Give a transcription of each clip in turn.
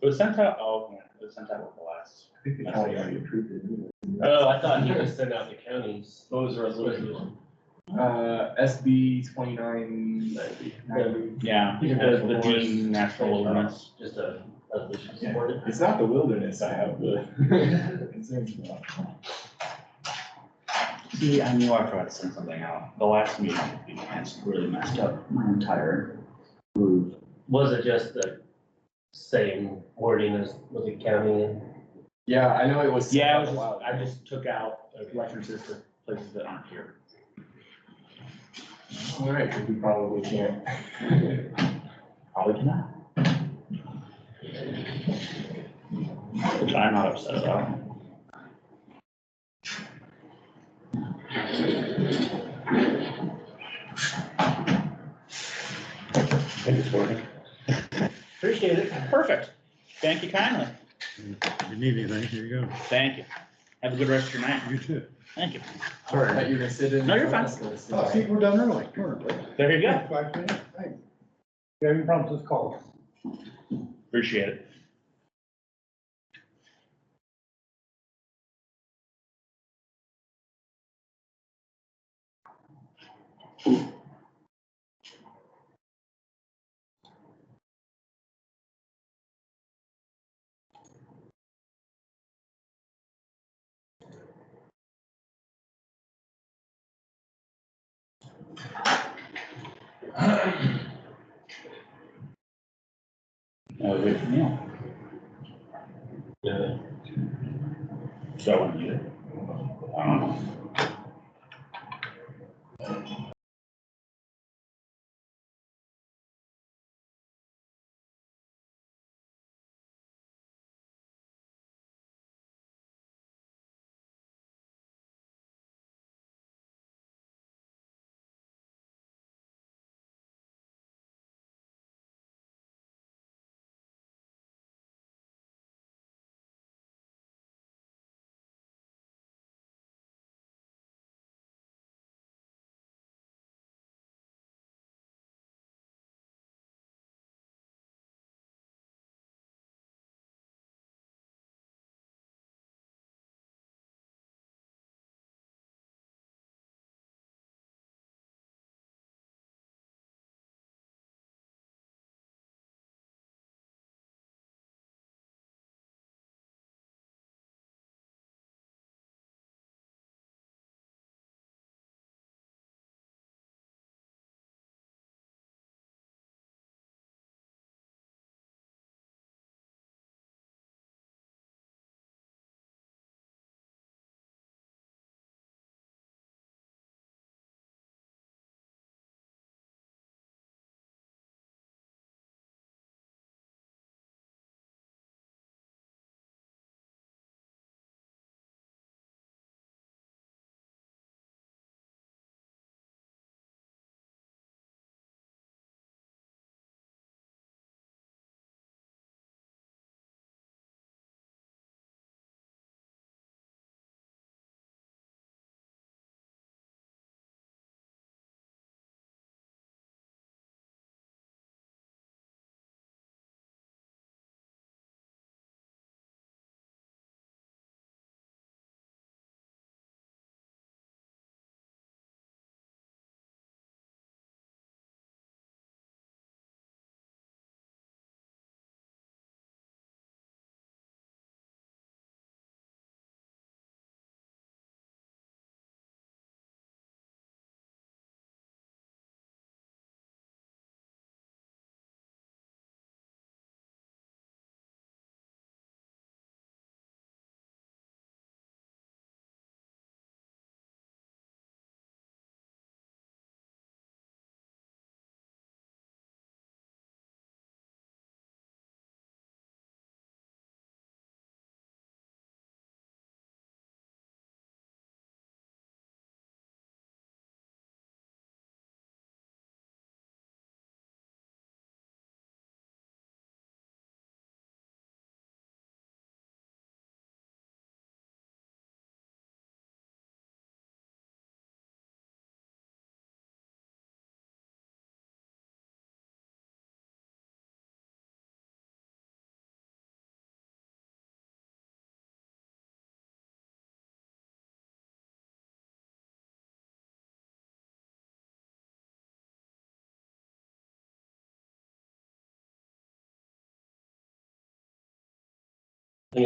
It was sent out, oh, yeah, it was sent out with the last. I think the county already approved it. Oh, I thought he just sent out the counties. What was the resolution? SB 2990. Yeah, the Gene Natural Wilderness. Just a resolution Yeah. supported. It's not the wilderness I have the concerns about. See, I knew I forgot to send something out. The last meeting, I really messed up my entire groove. Was it just the same wording as with the county? Yeah, I know it was. Yeah, it was a just, while I ago. just took out references to places that aren't here. All right, 'cause we probably can't. Probably cannot. Which I'm not upset about. I think it's working. Appreciate it. Perfect. Thank you kindly. If you need anything, here you go. Thank you. Have a good rest of your night. You too. Thank you. Sorry, I thought you were gonna sit in. No, you're fine. Oh, see, we're done early. There you go. 5 minutes. Thanks. If you have any problems, just call. Appreciate it. That was it for me. Yeah. So I want to use it. I don't know.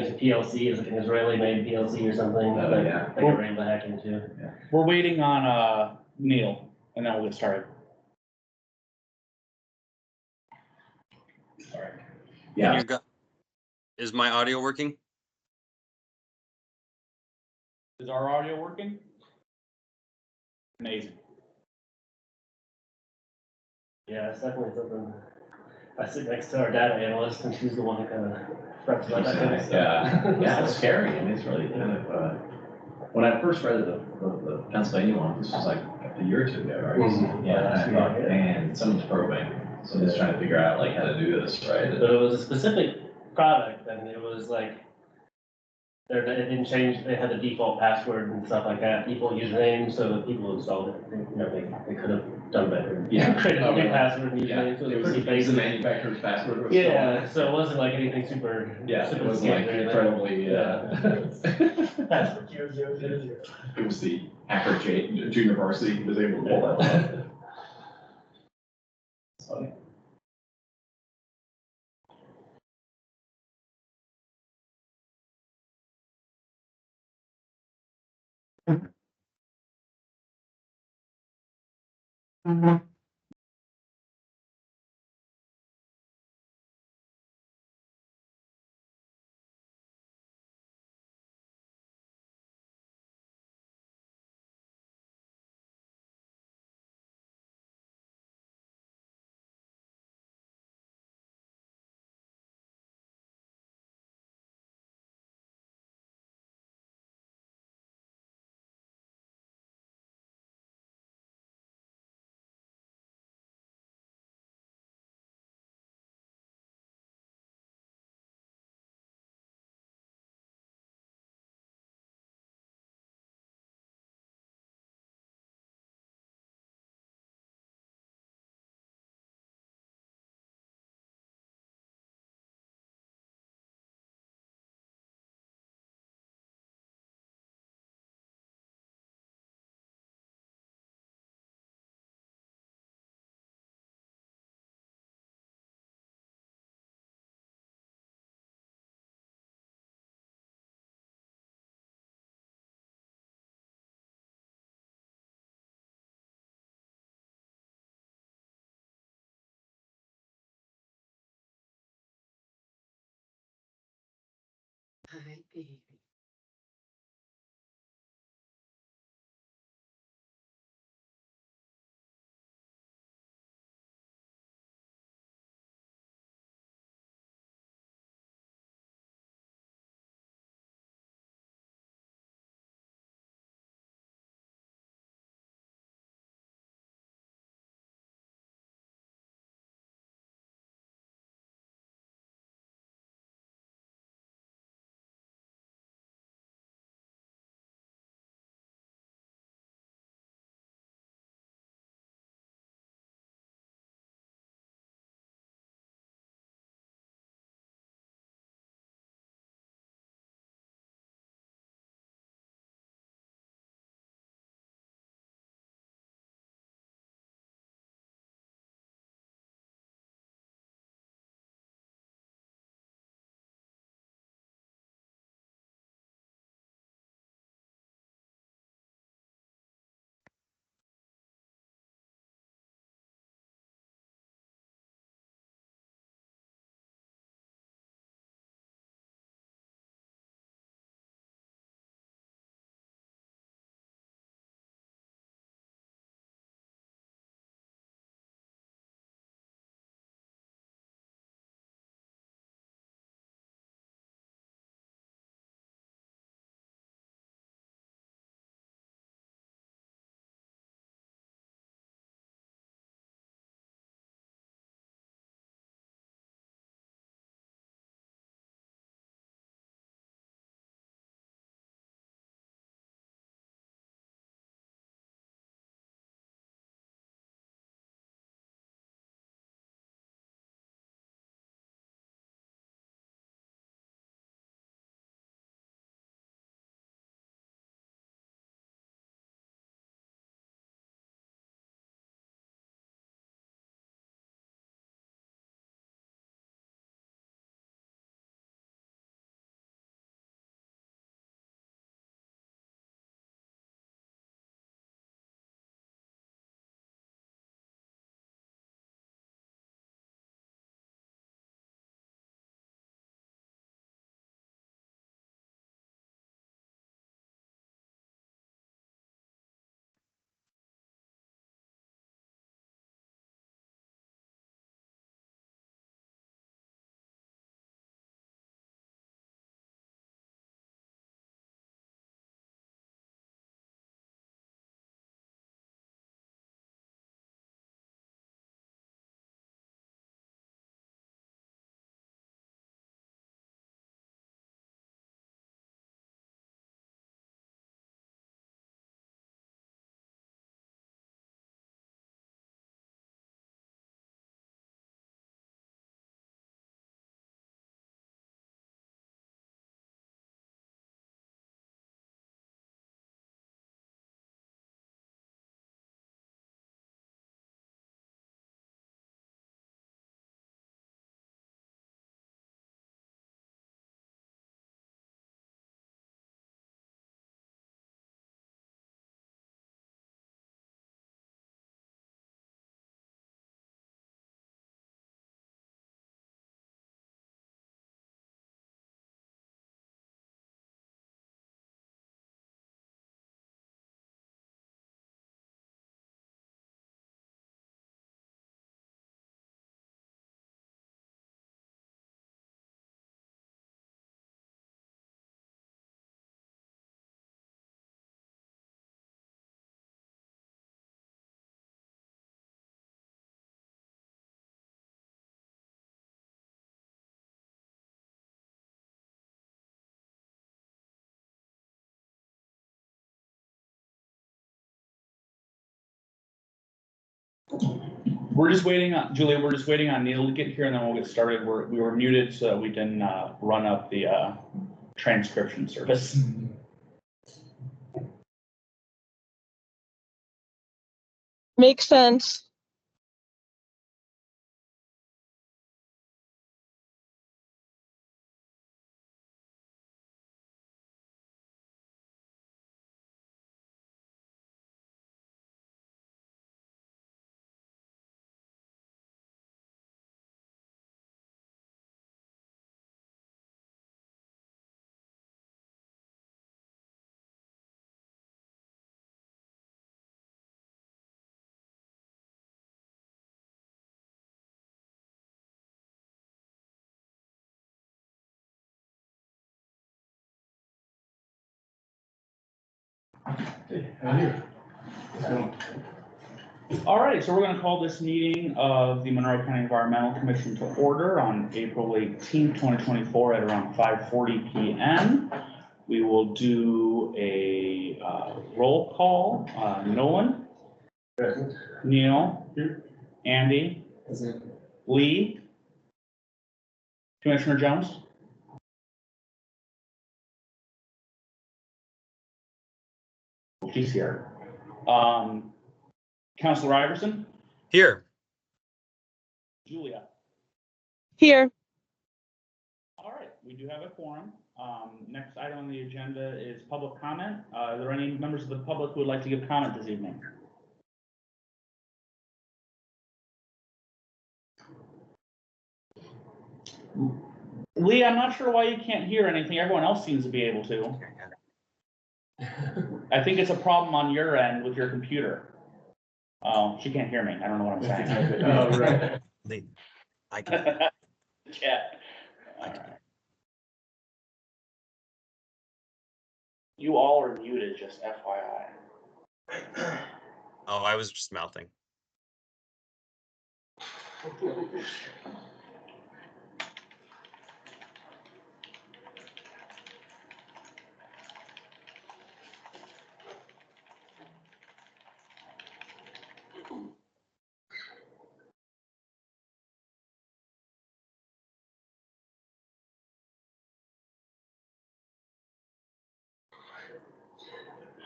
think it's a PLC, it's like an Israeli-made PLC or something. Oh, that yeah. They were able to hack into. We're waiting on, Neil, and then we'll get started. Yeah, Is my audio working? Is our audio working? Amazing. Yeah, it's definitely something. I sit next to our data analyst and she's the one that kind of preps about that kind of stuff. yeah, it's scary. I mean, it's really kind of, when I first read the Pennsylvania one, this was like a year or two ago, right? Mhm. Yeah, and I thought, Yeah. man, someone's probing, someone's trying to figure out like how to do this, right? But it was a specific product and it was like, it didn't change, they had the default password and stuff like that, default username, so the people who installed it, they could have done better. Yeah. Created a Oh, new really? password and Yeah, username, so it it was was pretty the basic. manufacturer's password. Was still on Yeah, it. so it wasn't like anything super. Yeah, it super wasn't like scary or incredibly, anything. Password 0000. It was the hacker junior varsity who was able to pull that one off. It's funny. Hi, baby. We're just waiting on, Julia, we're just waiting on Neil to get here and then we'll get started. We were muted so that we didn't, run up the, transcription service. Makes sense. All right, so we're gonna call this meeting of the Monroe County Environmental Commission to order on April 18th, 2024 at around 5:40 PM. We will do a roll call. Nolan, Present. Neil, Andy, Lee, Commissioner Jones. She's here. Councilor Iverson, Here. Julia. Here. All right, we do have a quorum. Next item on the agenda is public comment. Are there any members of the public who would like to give comment this evening? Lee, I'm not sure why you can't hear anything. Everyone else seems to be able to. I think it's a problem on your end with your computer. Oh, she can't hear me. I don't know what I'm saying. Oh, right. I can. Yeah. All right. You all are muted, just FYI. Oh, I was just mouthing.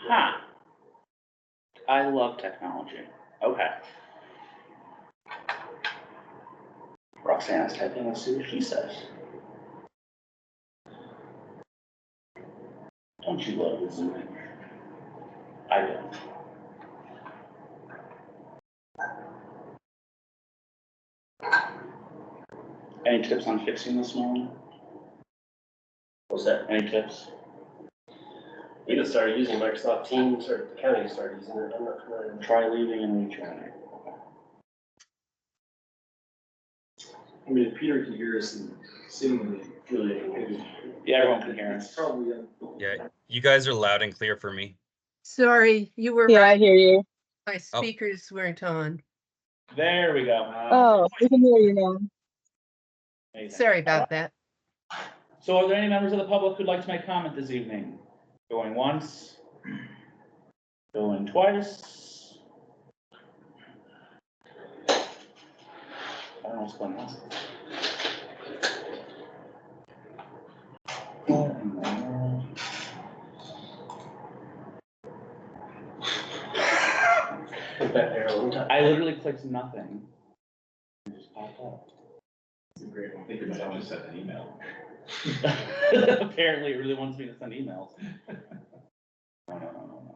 Huh. I love technology. Okay. Roxanne's typing. Let's see what she says. Don't you love the zooming? I do. Any tips on fixing this one? What's that? Any tips? We just started using Microsoft Teams, or the county started using it. I'm not familiar. Try leaving and retrying. I mean, if Peter can hear us and seemingly Julia can hear us. Yeah, everyone can hear It's us. probably, Yeah, you guys are loud and clear for me. Sorry, you were Yeah, right. I hear you. My speakers weren't on. There we go. Oh, we can hear you now. Amazing. Sorry about that. So are there any members of the public who'd like to make comment this evening? Going once? Going twice? I don't know what's going on. Put that there a long time. I literally clicked nothing. It just popped up. it's a great one. I think you might have just sent an email. Apparently it really wants me to send emails. No.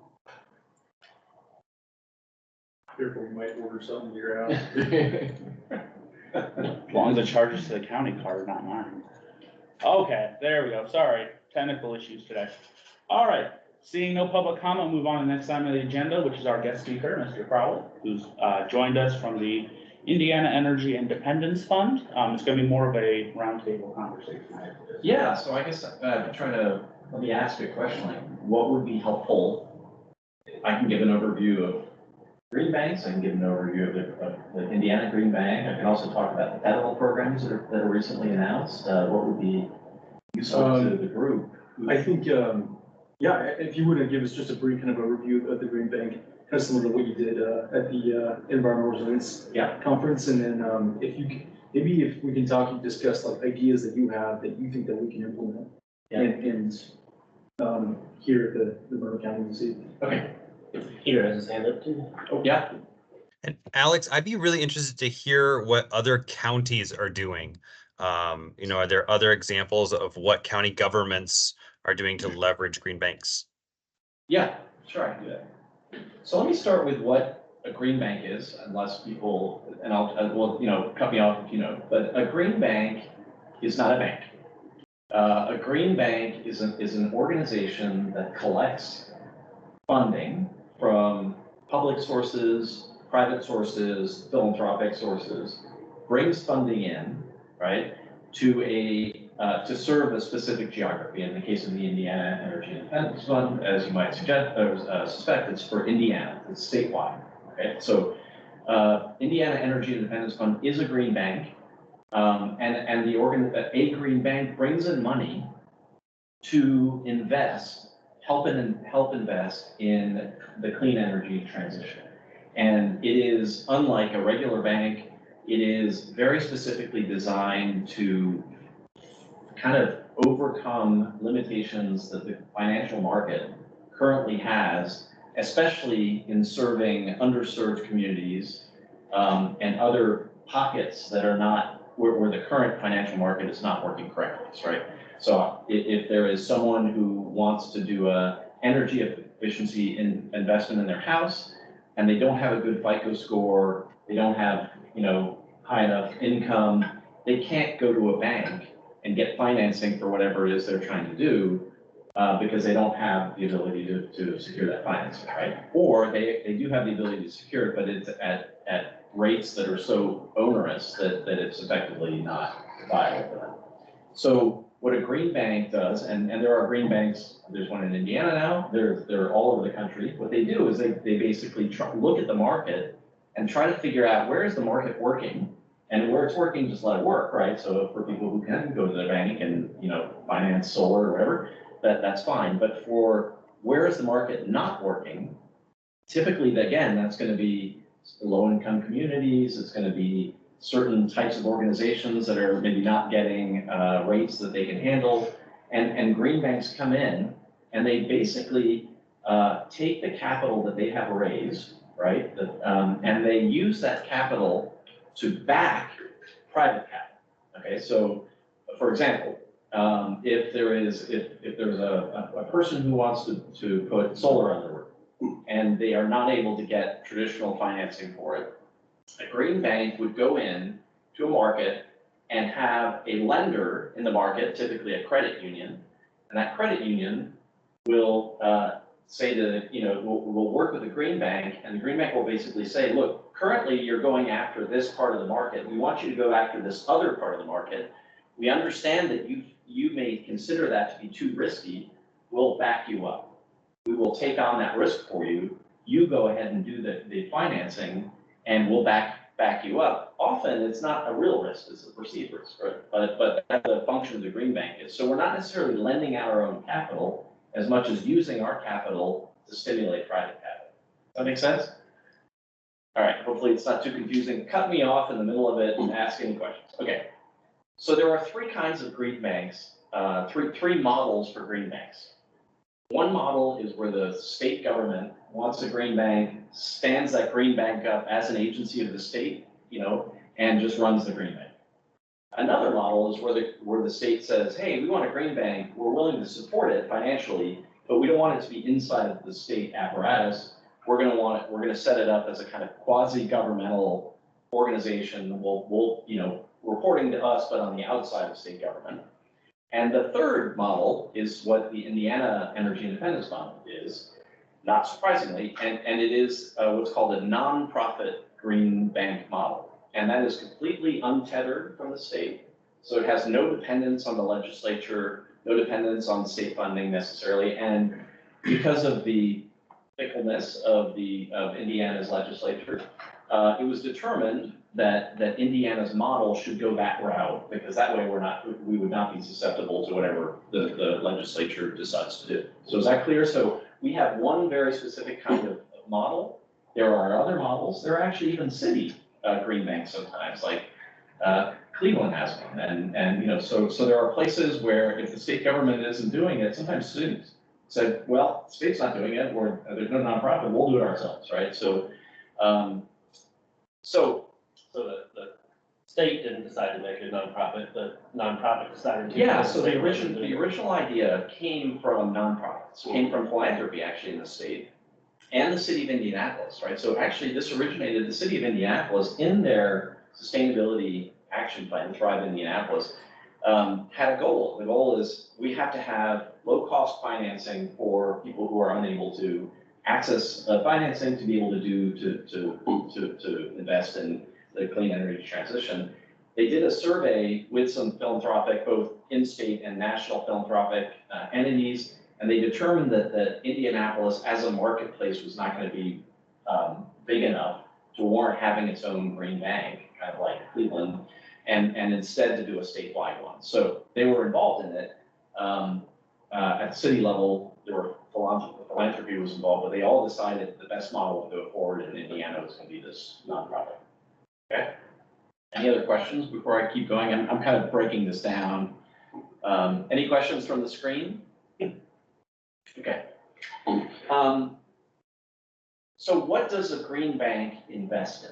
Careful, you might order something you're out. As long as it charges to the county card, not mine. Okay, there we go. Sorry, technical issues today. All right, seeing no public comment, we'll move on to the next item of the agenda, which is our guest speaker, Mr. Crowley, who's joined us from the Indiana Energy Independence Fund. It's going to be more of a roundtable conversation. Yeah, so I guess let me ask you a question, like, what would be helpful? I can give an overview of green banks, I can give an overview of the Indiana Green Bank, I can also talk about the federal programs that are recently announced, what would be useful to the group? I think, yeah, if you wouldn't give us just a brief kind of overview of the Green Bank, of similar to what you did at the environmental resilience conference. And then if you maybe if we can talk and discuss like ideas that you have that you think that we can implement and here at the Monroe County this evening. Okay. Peter has his hand up too. Oh, yeah. And Alex, I'd be really interested to hear what other counties are doing. Are there other examples of what county governments are doing to leverage green banks? Yeah, sure, I can do that. So let me start with what a green bank is, unless people, and well, cut me off if you know, but a green bank is not a bank. A green bank is an organization that collects funding from public sources, private sources, philanthropic sources, brings funding in, right, to serve a specific geography. In the case of the Indiana Energy Independence Fund, as you might suggest or suspect, it's for Indiana. It's statewide. Okay, so Indiana Energy Independence Fund is a green bank, and a green bank brings in money to help invest in the clean energy transition. And it is unlike a regular bank. It is very specifically designed to kind of overcome limitations that the financial market currently has, especially in serving underserved communities and other pockets that are not where the current financial market is not working correctly, right? So if there is someone who wants to do a energy efficiency investment in their house and they don't have a good FICO score, they don't have high enough income, they can't go to a bank and get financing for whatever it is they're trying to do because they don't have the ability to secure that financing, right? Or they do have the ability to secure it, but it's at rates that are so onerous that it's effectively not viable for them. So what a green bank does, and there are green banks, there's one in Indiana now, they're all over the country. What they do is they basically look at the market and try to figure out where is the market working, and where it's working, just let it work, right? So for people who can go to the bank and finance solar or whatever, that's fine. But for where is the market not working, typically again, that's going to be low-income communities. It's going to be certain types of organizations that are maybe not getting rates that they can handle, and green banks come in and they basically take the capital that they have raised, right? And they use that capital to back private capital. Okay, so for example, if there's a person who wants to put solar on their roof and they are not able to get traditional financing for it, a green bank would go in to a market and have a lender in the market, typically a credit union, and that credit union will say to, we'll work with the green bank, and the green bank will basically say, look, currently you're going after this part of the market. We want you to go after this other part of the market. We understand that you may consider that to be too risky. We'll back you up. We will take on that risk for you. You go ahead and do the financing, and we'll back you up. Often it's not a real risk, it's a perceived risk, right? But that's the function of the green bank is. So we're not necessarily lending out our own capital as much as using our capital to stimulate private capital. Does that make sense? All right, hopefully it's not too confusing. Cut me off in the middle of it and ask any questions. Okay, so there are three kinds of green banks, three models for green banks. One model is where the state government wants a green bank, stands that green bank up as an agency of the state, and just runs the green bank. Another model is where the state says, hey, we want a green bank, we're willing to support it financially, but we don't want it to be inside of the state apparatus. We're going to set it up as a kind of quasi-governmental organization. We'll reporting to us, but on the outside of state government. And the third model is what the Indiana Energy Independence Fund is, not surprisingly, and it is what's called a nonprofit green bank model. And that is completely untethered from the state. So it has no dependence on the legislature, no dependence on state funding necessarily. And because of the fickleness of Indiana's legislature, it was determined that Indiana's model should go that route, because that way we would not be susceptible to whatever the legislature decides to do. So is that clear? So we have one very specific kind of model There are other models, there are actually even city, green banks sometimes, like, Cleveland has one, and, you know, so there are places where if the state government isn't doing it, sometimes cities said, well, the state's not doing it, or there's no nonprofit, we'll do it ourselves, right? So The state didn't decide to make it a nonprofit, the nonprofit decided to. yeah, so the original idea came from nonprofits, came from philanthropy actually in the state and the city of Indianapolis, right? So actually this originated, the city of Indianapolis in their sustainability action plan, Thrive Indianapolis, had a goal. The goal is we have to have low-cost financing for people who are unable to access financing to be able to do, to invest in the clean energy transition. They did a survey with some philanthropic, both in-state and national philanthropic entities, and they determined that Indianapolis as a marketplace was not going to be big enough to warrant having its own green bank, kind of like Cleveland, and instead to do a statewide one. So they were involved in it. At the city level, there were philanthropy was involved, but they all decided the best model to go forward in Indiana was going to be this nonprofit. Okay. Any other questions before I keep going? I'm kind of breaking this down. Any questions from the screen? Okay. So what does a green bank invest in?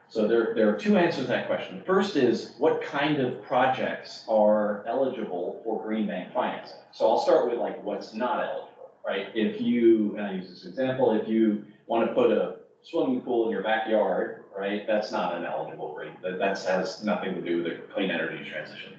So there are two answers to that question. First is what kind of projects are eligible for green bank financing? So I'll start with like what's not eligible, right? If you, and I use this example, if you want to put a swimming pool in your backyard, right? That's not an eligible green. That has nothing to do with the clean energy transition.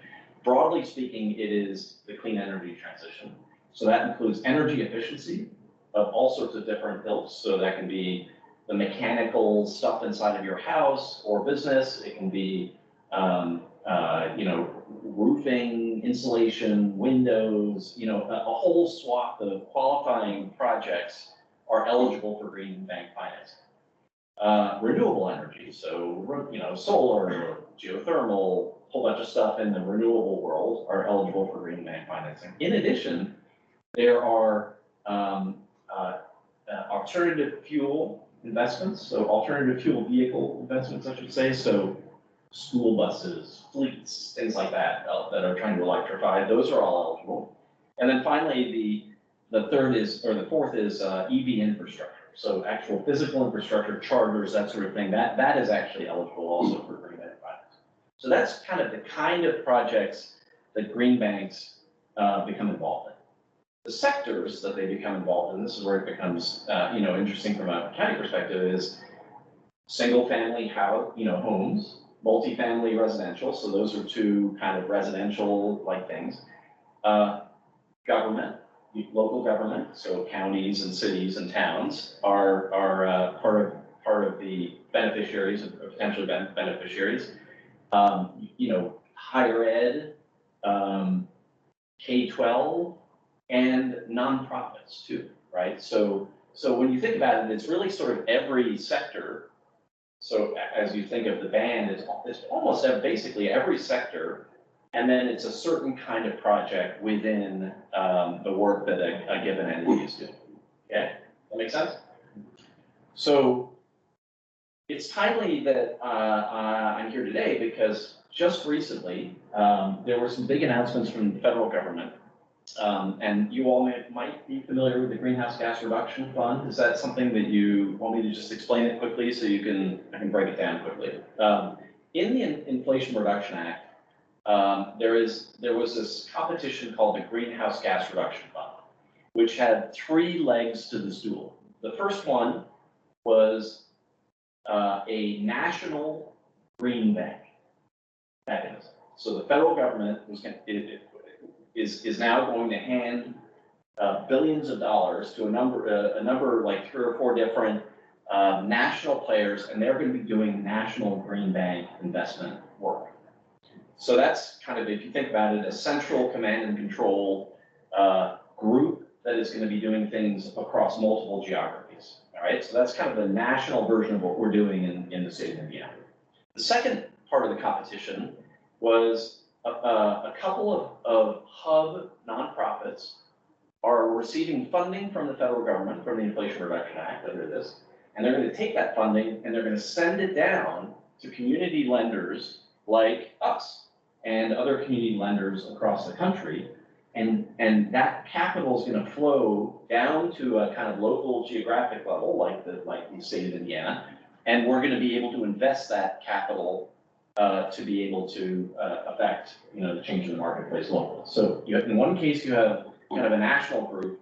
Broadly speaking, it is the clean energy transition. So that includes energy efficiency of all sorts of different ilks. So that can be the mechanical stuff inside of your house or business. It can be, you know, roofing, insulation, windows, you know, a whole swath of qualifying projects are eligible for green bank financing. Renewable energy, so, you know, solar, geothermal, a whole bunch of stuff in the renewable world are eligible for green bank financing. In addition, there are alternative fuel investments, so alternative fuel vehicle investments, I should say, so school buses, fleets, things like that, that are trying to electrify, those are all eligible. And then finally, the third is, or the fourth is EV infrastructure. So actual physical infrastructure, chargers, that sort of thing, that is actually eligible also for green bank finance. So that's kind of the kind of projects that green banks become involved in. The sectors that they become involved in, this is where it becomes, you know, interesting from a county perspective, is single-family homes, multifamily residential. So those are two kind of residential-like things. Government, local government, so counties and cities and towns are part of the beneficiaries, or potentially beneficiaries. You know, higher ed, K-12, and nonprofits too, right? So when you think about it, it's really sort of every sector. So as you think of the band, it's almost basically every sector, and then it's a certain kind of project within the work that a given entity is doing. Okay, that makes sense? So it's timely that I'm here today because just recently there were some big announcements from the federal government. And you all might be familiar with the Greenhouse Gas Reduction Fund. Is that something that you want me to just explain it quickly so I can break it down quickly? In the Inflation Reduction Act, there was this competition called the Greenhouse Gas Reduction Fund, which had three legs to the stool. The first one was a national green bank mechanism. So the federal government is now going to hand billions of dollars to a number like 3 or 4 different national players, and they're going to be doing national green bank investment work. So that's kind of, if you think about it, a central command and control group that is going to be doing things across multiple geographies. All right, so that's kind of the national version of what we're doing in the state of Indiana. The second part of the competition was a couple of hub nonprofits are receiving funding from the federal government, from the Inflation Reduction Act under this, And they're gonna take that funding and they're gonna send it down to community lenders like us and other community lenders across the country. And that capital is gonna flow down to a kind of local geographic level, like the state of Indiana. And we're gonna be able to invest that capital to be able to affect, the change in the marketplace locally. So you have, in one case, you have kind of a national group,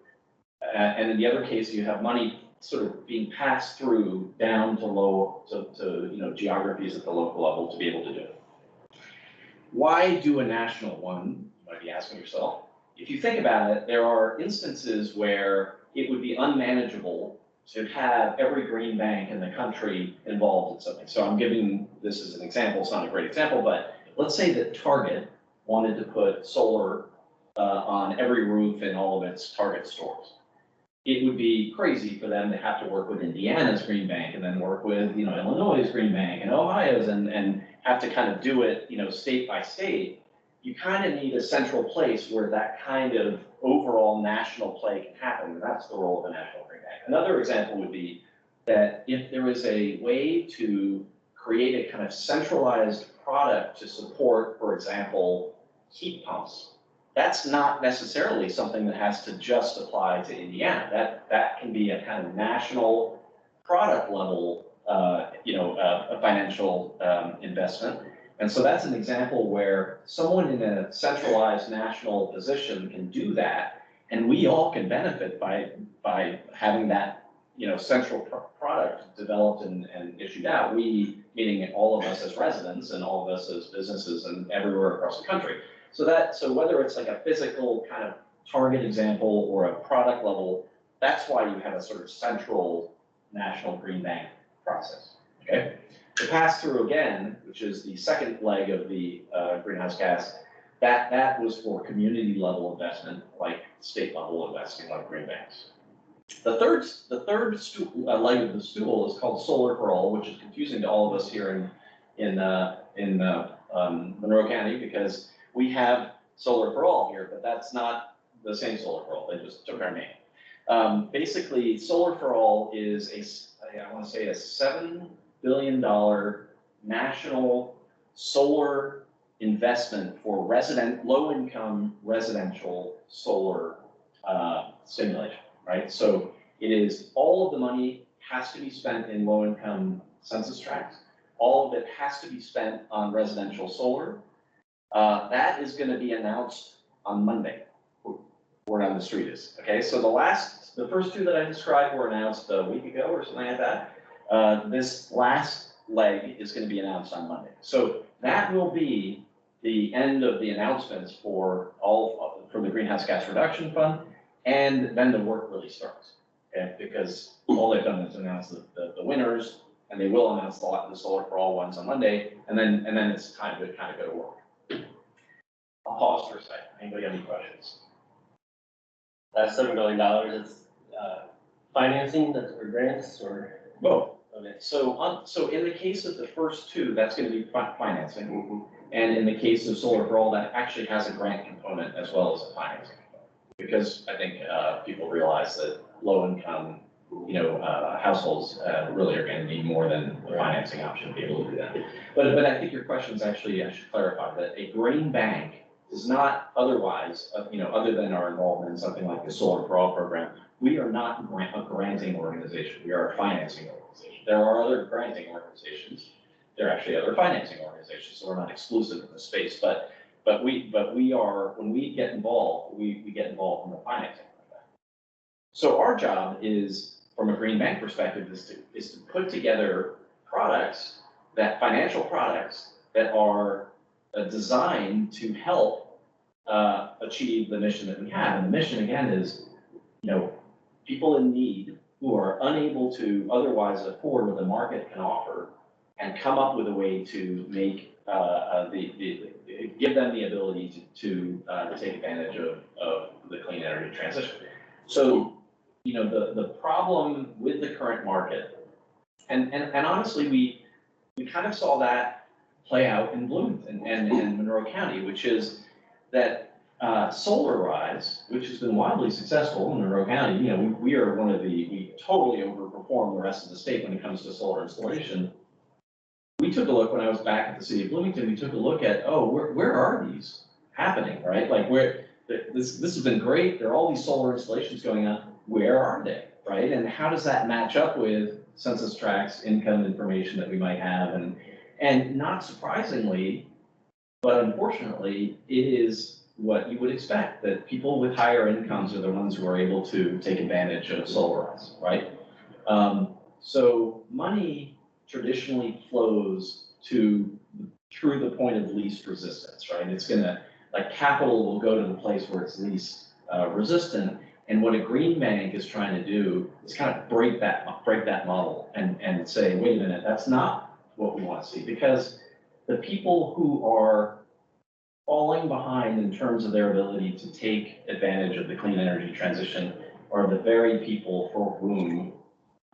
and in the other case, you have money sort of being passed through down to geographies at the local level to be able to do it. Why do a national one? You might be asking yourself. If you think about it, there are instances where it would be unmanageable to have every green bank in the country involved in something. So I'm giving this as an example. It's not a great example, but let's say that Target wanted to put solar on every roof in all of its Target stores. It would be crazy for them to have to work with Indiana's Green Bank and then work with, Illinois' Green Bank and Ohio's and have to kind of do it, state by state. You kind of need a central place where that kind of overall national play can happen, and that's the role of a national green bank. Another example would be that if there is a way to create a kind of centralized product to support, for example, heat pumps, that's not necessarily something that has to just apply to Indiana. That can be a kind of national product level, a financial investment. And so that's an example where someone in a centralized national position can do that, and we all can benefit by having that, central product developed and issued out. We, meaning all of us as residents and all of us as businesses and everywhere across the country. So whether it's like a physical kind of target example or a product level, that's why you have a sort of central national green bank process, okay? The pass-through again, which is the second leg of the greenhouse gas, that was for community level investment, like state level investing, like green banks. The third leg of the stool is called Solar for All, which is confusing to all of us here in Monroe County, because we have Solar for All here, but that's not the same Solar for All. They just took our name. Basically, Solar for All is I want to say a $7 billion national solar investment for low-income residential solar stimulation, right? So it is, all of the money has to be spent in low-income census tracts. All of it has to be spent on residential solar. That is going to be announced on Monday. Word on the street is, okay? So the first two that I described were announced a week ago or something like that. This last leg is going to be announced on Monday. So that will be the end of the announcements for the Greenhouse Gas Reduction Fund, and then the work really starts, okay? Because all they've done is announce the winners, and they will announce the Solar for All ones on Monday, and then it's time to kind of go to work. I'll pause for a second. Anybody have any questions? That $7 billion is financing, that's for grants or? Both. Okay. So in the case of the first two, that's going to be financing. And in the case of Solar for All, that actually has a grant component as well as a financing component. Because I think people realize that low-income, households really are going to need more than the financing option to be able to do that. But I think your question is actually, I should clarify that a green bank is not otherwise, other than our involvement in something like the Solar for All program, we are not a granting organization. We are a financing organization. There are other granting organizations. There are actually other financing organizations, so we're not exclusive in the space. But we are, when we get involved, we get involved in the financing. So our job is, from a green bank perspective, is to put together financial products that are designed to help achieve the mission that we have. And the mission again is, people in need who are unable to otherwise afford what the market can offer, and come up with a way to make give them the ability to take advantage of the clean energy transition. So, the problem with the current market, and honestly, we kind of saw that play out in Bloomington and Monroe County, which is that Solarize, which has been wildly successful in Monroe County, you know, we are one of we totally overperform the rest of the state when it comes to solar installation. We took a look when I was back at the city of Bloomington, we took a look at, oh, where are these happening, right? Like this has been great, there are all these solar installations going on, where are they, right? And how does that match up with census tracts, income information that we might have? And not surprisingly, but unfortunately, it is what you would expect, that people with higher incomes are the ones who are able to take advantage of Solarize, right? So money traditionally flows through the point of least resistance, right? It's gonna, like capital will go to the place where it's least resistant. And what a green bank is trying to do is kind of break that model and say, wait a minute, that's not what we want to see, because the people who are falling behind in terms of their ability to take advantage of the clean energy transition are the very people for whom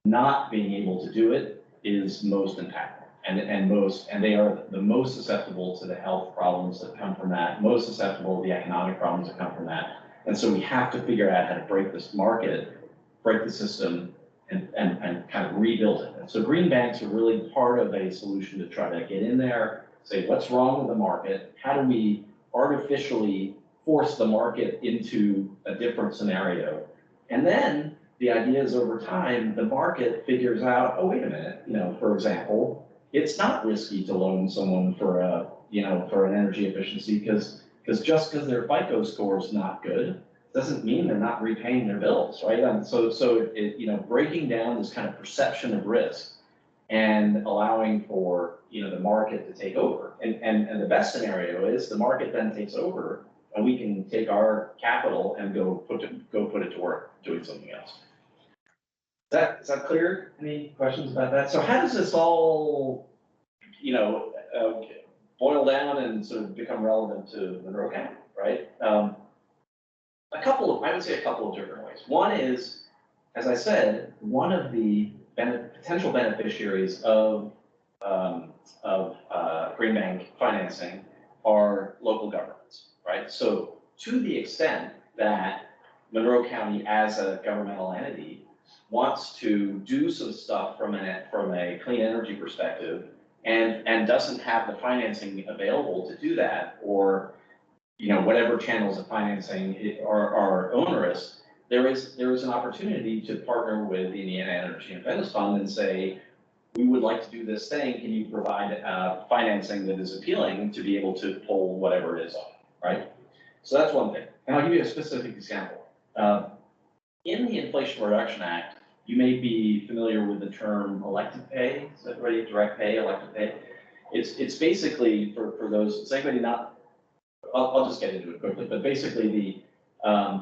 not being able to do it is most impactful. And they are the most susceptible to the health problems that come from that, most susceptible to the economic problems that come from that. And so we have to figure out how to break this market, break the system, and kind of rebuild it. And so green banks are really part of a solution to try to get in there, say, what's wrong with the market? How do we artificially force the market into a different scenario? And then the idea is over time, the market figures out, oh, wait a minute, you know, for example, it's not risky to loan someone for an energy efficiency because just because their FICO score is not good doesn't mean they're not repaying their bills, right? And so it, you know, breaking down this kind of perception of risk and allowing for, you know, the market to take over. And the best scenario is the market then takes over and we can take our capital and go put it to work doing something else. Is that clear? Any questions about that? So how does this all, you know, boil down and sort of become relevant to Monroe County, right? I would say a couple of different ways. One is, as I said, one of the potential beneficiaries of green bank financing are local governments, right? So to the extent that Monroe County as a governmental entity wants to do some stuff from a clean energy perspective and doesn't have the financing available to do that, or, you know, whatever channels of financing are onerous, there is an opportunity to partner with the Indiana Energy Independence Fund and say, we would like to do this thing, can you provide financing that is appealing to be able to pull whatever it is off, right? So that's one thing. And I'll give you a specific example. In the Inflation Reduction Act, you may be familiar with the term elected pay. Is that right? Direct pay, elected pay. It's basically for those, it's anybody not, I'll just get into it quickly, but basically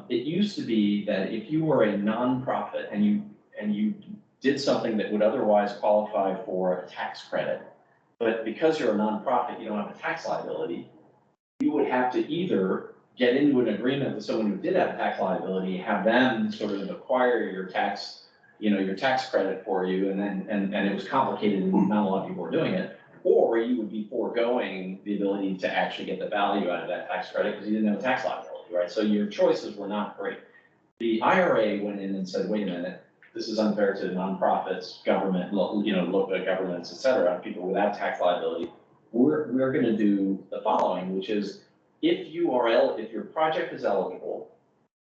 it used to be that if you were a nonprofit and you did something that would otherwise qualify for a tax credit, but because you're a nonprofit, you don't have a tax liability, you would have to either get into an agreement with someone who did have a tax liability, have them sort of acquire your tax, you know, your tax credit for you, and it was complicated and not a lot of people were doing it, or you would be foregoing the ability to actually get the value out of that tax credit because you didn't have a tax liability, right? So your choices were not great. The IRA went in and said, wait a minute, this is unfair to nonprofits, government, you know, local governments, et cetera, people without tax liability. We're going to do the following, which is if your project is eligible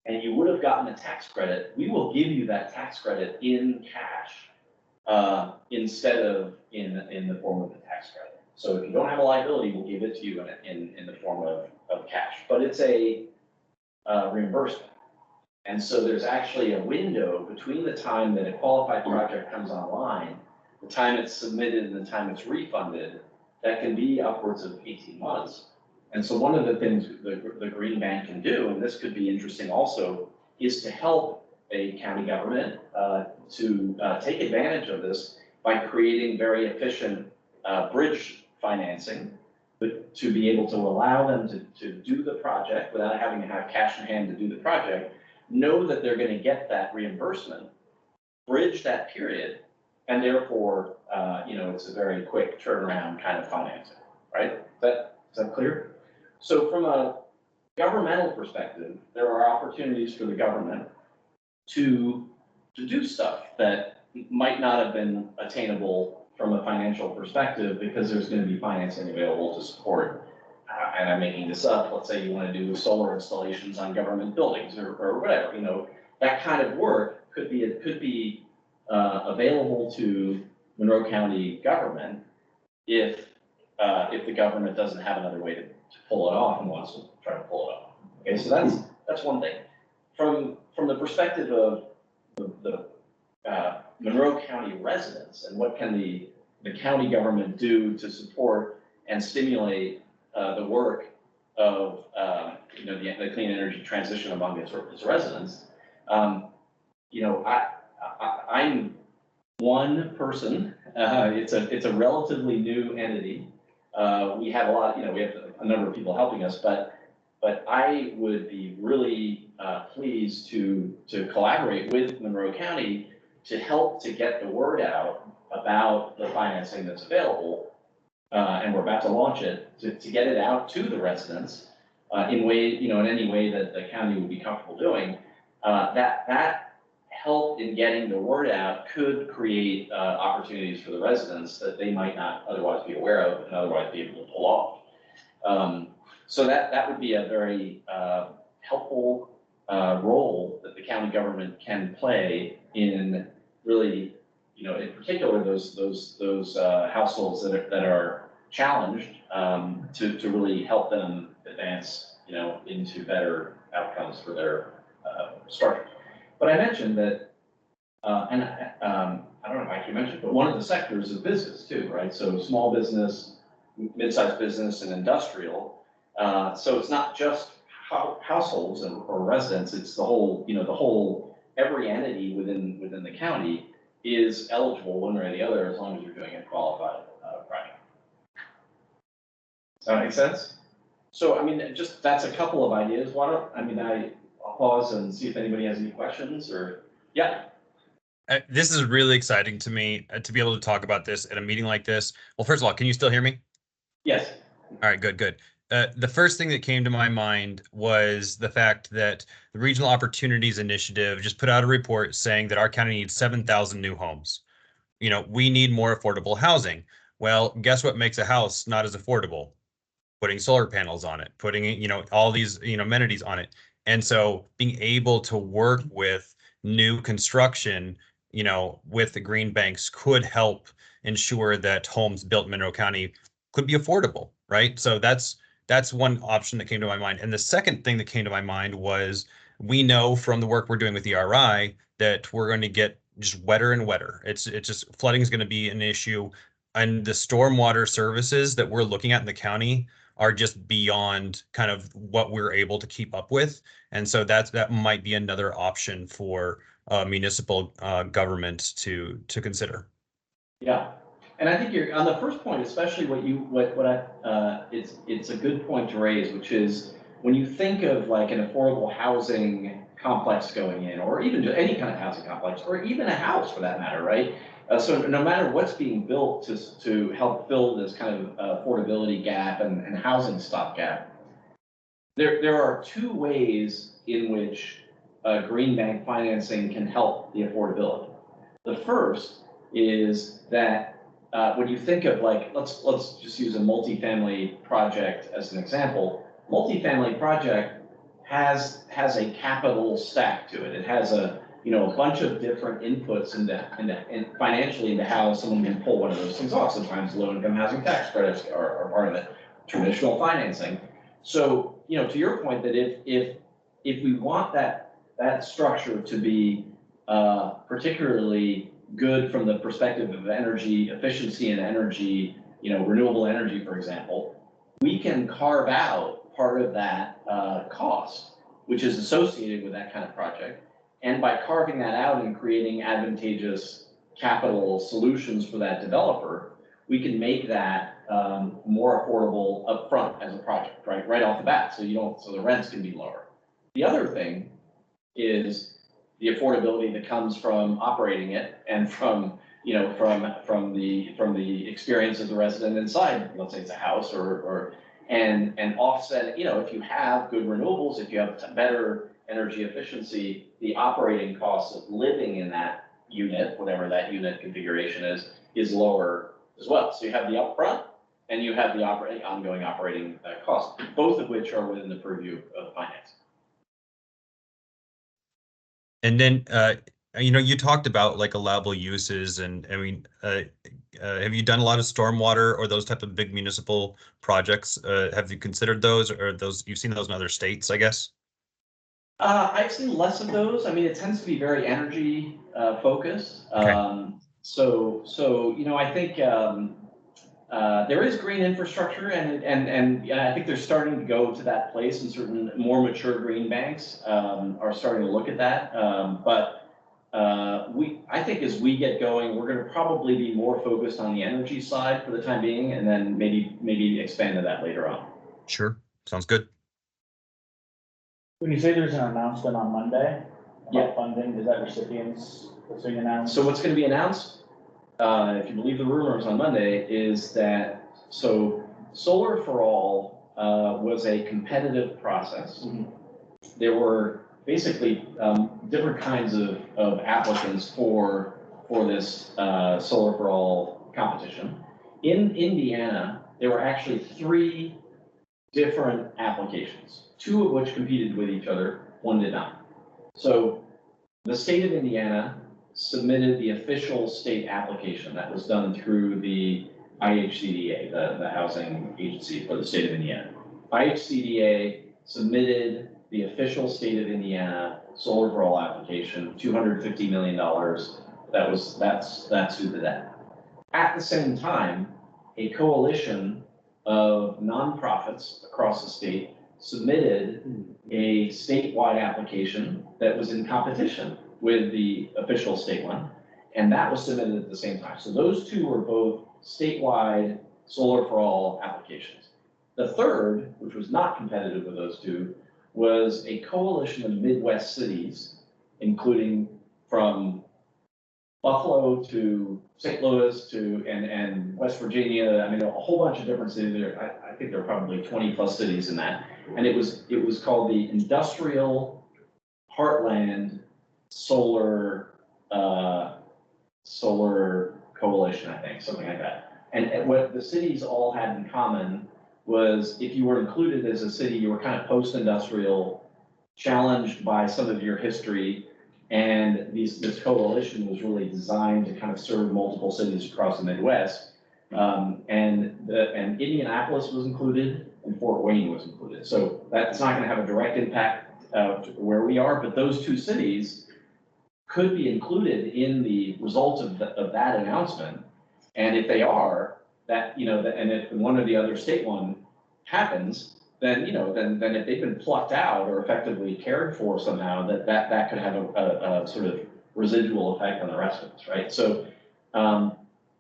and you would have gotten a tax credit, we will give you that tax credit in cash instead of in the form of a tax credit. So if you don't have a liability, we'll give it to you in the form of cash, but it's a reimbursement. And so there's actually a window between the time that a qualified project comes online, the time it's submitted and the time it's refunded, that can be upwards of 18 months. And so one of the things the Green Bank can do, and this could be interesting also, is to help a county government to take advantage of this by creating very efficient bridge financing, but to be able to allow them to do the project without having to have cash in hand to do the project, know that they're going to get that reimbursement, bridge that period, and therefore, you know, it's a very quick turnaround kind of financing, right? Is that clear? So from governmental perspective, there are opportunities for the government to do stuff that might not have been attainable from a financial perspective because there's gonna be financing available to support. And I'm making this up, let's say you wanna do solar installations on government buildings or whatever, you know, that kind of work could be available to Monroe County government if the government doesn't have another way to pull it off and wants to try to pull it off. Okay, so that's one thing. From the perspective of the Monroe County residents and what can the county government do to support and stimulate the work of you know, the clean energy transition among its residents. You know, I'm one person. It's a relatively new entity. We have a lot, you know, we have a number of people helping us, but I would be really pleased to collaborate with Monroe County to help to get the word out about the financing that's available. And we're about to launch it, to get it out to the residents in any way that the county would be comfortable doing. That help in getting the word out could create opportunities for the residents that they might not otherwise be aware of and otherwise be able to pull off. So that would be a very helpful role that the county government can play in really, you know, in particular those households that are challenged to really help them advance, you know, into better outcomes for their structure. But I mentioned that, and I don't know if I actually mentioned, but one of the sectors is business too, right? So small business, mid-sized business, and industrial. So it's not just households or residents, it's the whole, you know, every entity within the county is eligible one way or the other as long as you're doing a qualified project. Does that make sense? So, I mean, that's a couple of ideas. I'll pause and see if anybody has any questions or, yeah. This is really exciting to me to be able to talk about this at a meeting like this. Well, first of all, can you still hear me? Yes. All right, good. The first thing that came to my mind was the fact that the Regional Opportunities Initiative just put out a report saying that our county needs 7,000 new homes. You know, we need more affordable housing. Well, guess what makes a house not as affordable? Putting solar panels on it, putting, you know, all these, you know, amenities on it. And so being able to work with new construction, you know, with the green banks could help ensure that homes built in Monroe County could be affordable, right? So that's one option that came to my mind. And the second thing that came to my mind was, we know from the work we're doing with ERI that we're going to get just wetter and wetter. It's just flooding is going to be an issue, and the stormwater services that we're looking at in the county are just beyond kind of what we're able to keep up with. And so that might be another option for municipal government to consider. Yeah, and I think you're on the first point, especially it's a good point to raise, which is when you think of like an affordable housing complex going in, or even just any kind of housing complex, or even a house for that matter, right? So no matter what's being built to help fill this kind of affordability gap and housing stock gap, there are two ways in which green bank financing can help the affordability. The first is that when you think of like, let's just use a multifamily project as an example. Multifamily project has a capital stack to it. It has a bunch of different inputs and financially into how someone can pull one of those things off. Sometimes low-income housing tax credits are part of it, traditional financing. So, to your point, that if we want that structure to be particularly good from the perspective of energy efficiency and energy, renewable energy, for example, we can carve out part of that cost, which is associated with that kind of project. And by carving that out and creating advantageous capital solutions for that developer, we can make that more affordable upfront as a project, right off the bat. So the rents can be lower. The other thing is the affordability that comes from operating it and from the experience of the resident inside. Let's say it's a house and offset, if you have good renewables, if you have better energy efficiency, the operating costs of living in that unit, whatever that unit configuration is lower as well. So you have the upfront and you have the ongoing operating costs, both of which are within the purview of finance. And then, you talked about like allowable uses and I mean, have you done a lot of stormwater or those type of big municipal projects? Have you considered those or you've seen those in other states, I guess? I've seen less of those. I mean, it tends to be very energy focused. Okay. So I think there is green infrastructure and I think they're starting to go to that place, and certain more mature green banks are starting to look at that. But I think as we get going, we're going to probably be more focused on the energy side for the time being, and then maybe expand to that later on. Sure. Sounds good. When you say there's an announcement on Monday Yeah. about funding, is that recipients that's being announced? So what's going to be announced, if you believe the rumors on Monday, is that, Solar for All was a competitive process. Mhm. There were basically different kinds of applicants for this Solar for All competition. In Indiana, there were actually 3 different applications, 2 of which competed with each other, 1 did not. So the state of Indiana submitted the official state application that was done through the IHCDA, the housing agency for the state of Indiana. IHCDA submitted the official state of Indiana Solar for All application, $250 million. That's who did that. At the same time, a coalition of nonprofits across the state submitted a statewide application that was in competition with the official state one, and that was submitted at the same time. So those 2 were both statewide Solar for All applications. The third, which was not competitive with those 2, was a coalition of Midwest cities, including from Buffalo to St. Louis to and West Virginia. I mean, a whole bunch of different cities there. I think there are probably 20 plus cities in that. And it was called the Industrial Heartland Solar Coalition, I think, something like that. And what the cities all had in common was, if you were included as a city, you were kind of post-industrial, challenged by some of your history. And this coalition was really designed to kind of serve multiple cities across the Midwest. And Indianapolis was included and Fort Wayne was included. So that's not going to have a direct impact where we are, but those 2 cities could be included in the results of that announcement. And if they are, and if one or the other state one happens, then if they've been plucked out or effectively cared for somehow, that could have a sort of residual effect on the rest of us, right? So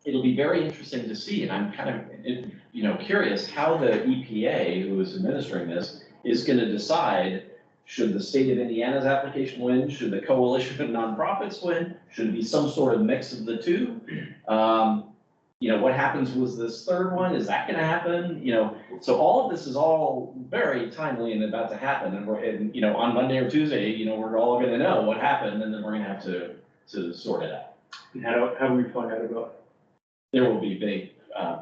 it'll be very interesting to see, and I'm kind of curious how the EPA, who is administering this, is going to decide, should the state of Indiana's application win? Should the coalition of nonprofits win? Should it be some sort of mix of the 2? What happens with this third one? Is that going to happen? So all of this is all very timely and about to happen. And on Monday or Tuesday, we're all going to know what happened, and then we're going to have to sort it out. And how do we find out about There will be big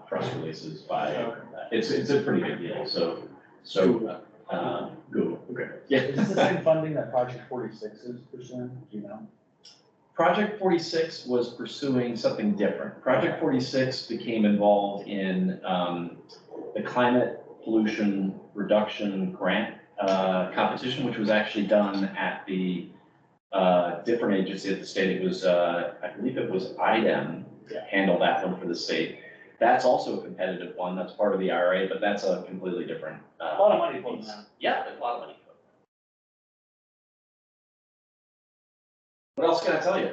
press releases by, it's a pretty big deal. So Google. Okay. Yeah. Is this the same funding that Project 46 is pursuing? Do you know? Project 46 was pursuing something different. Project 46 became involved in the climate pollution reduction grant competition, which was actually done at the different agency at the state. It was, I believe it was IDEM handled that one for the state. That's also a competitive one. That's part of the IRA, but that's a completely different. A lot of money floating around. Yeah, there's a lot of money. What else can I tell you?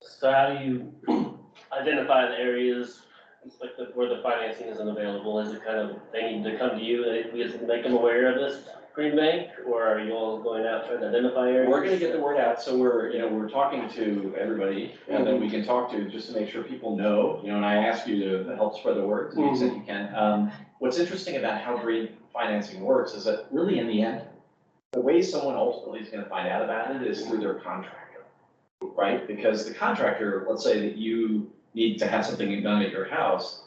So how do you identify the areas It's like where the financing isn't available, is it kind of, they need to come to you, we just make them aware of this green bank, or are you all going out trying to identify areas? We're gonna get the word out, so we're talking to everybody, and then we can talk to, just to make sure people know, and I ask you to help spread the word to the extent you can. What's interesting about how green financing works is that really in the end, the way someone ultimately is gonna find out about it is through their contractor, right? Because the contractor, let's say that you need to have something done at your house,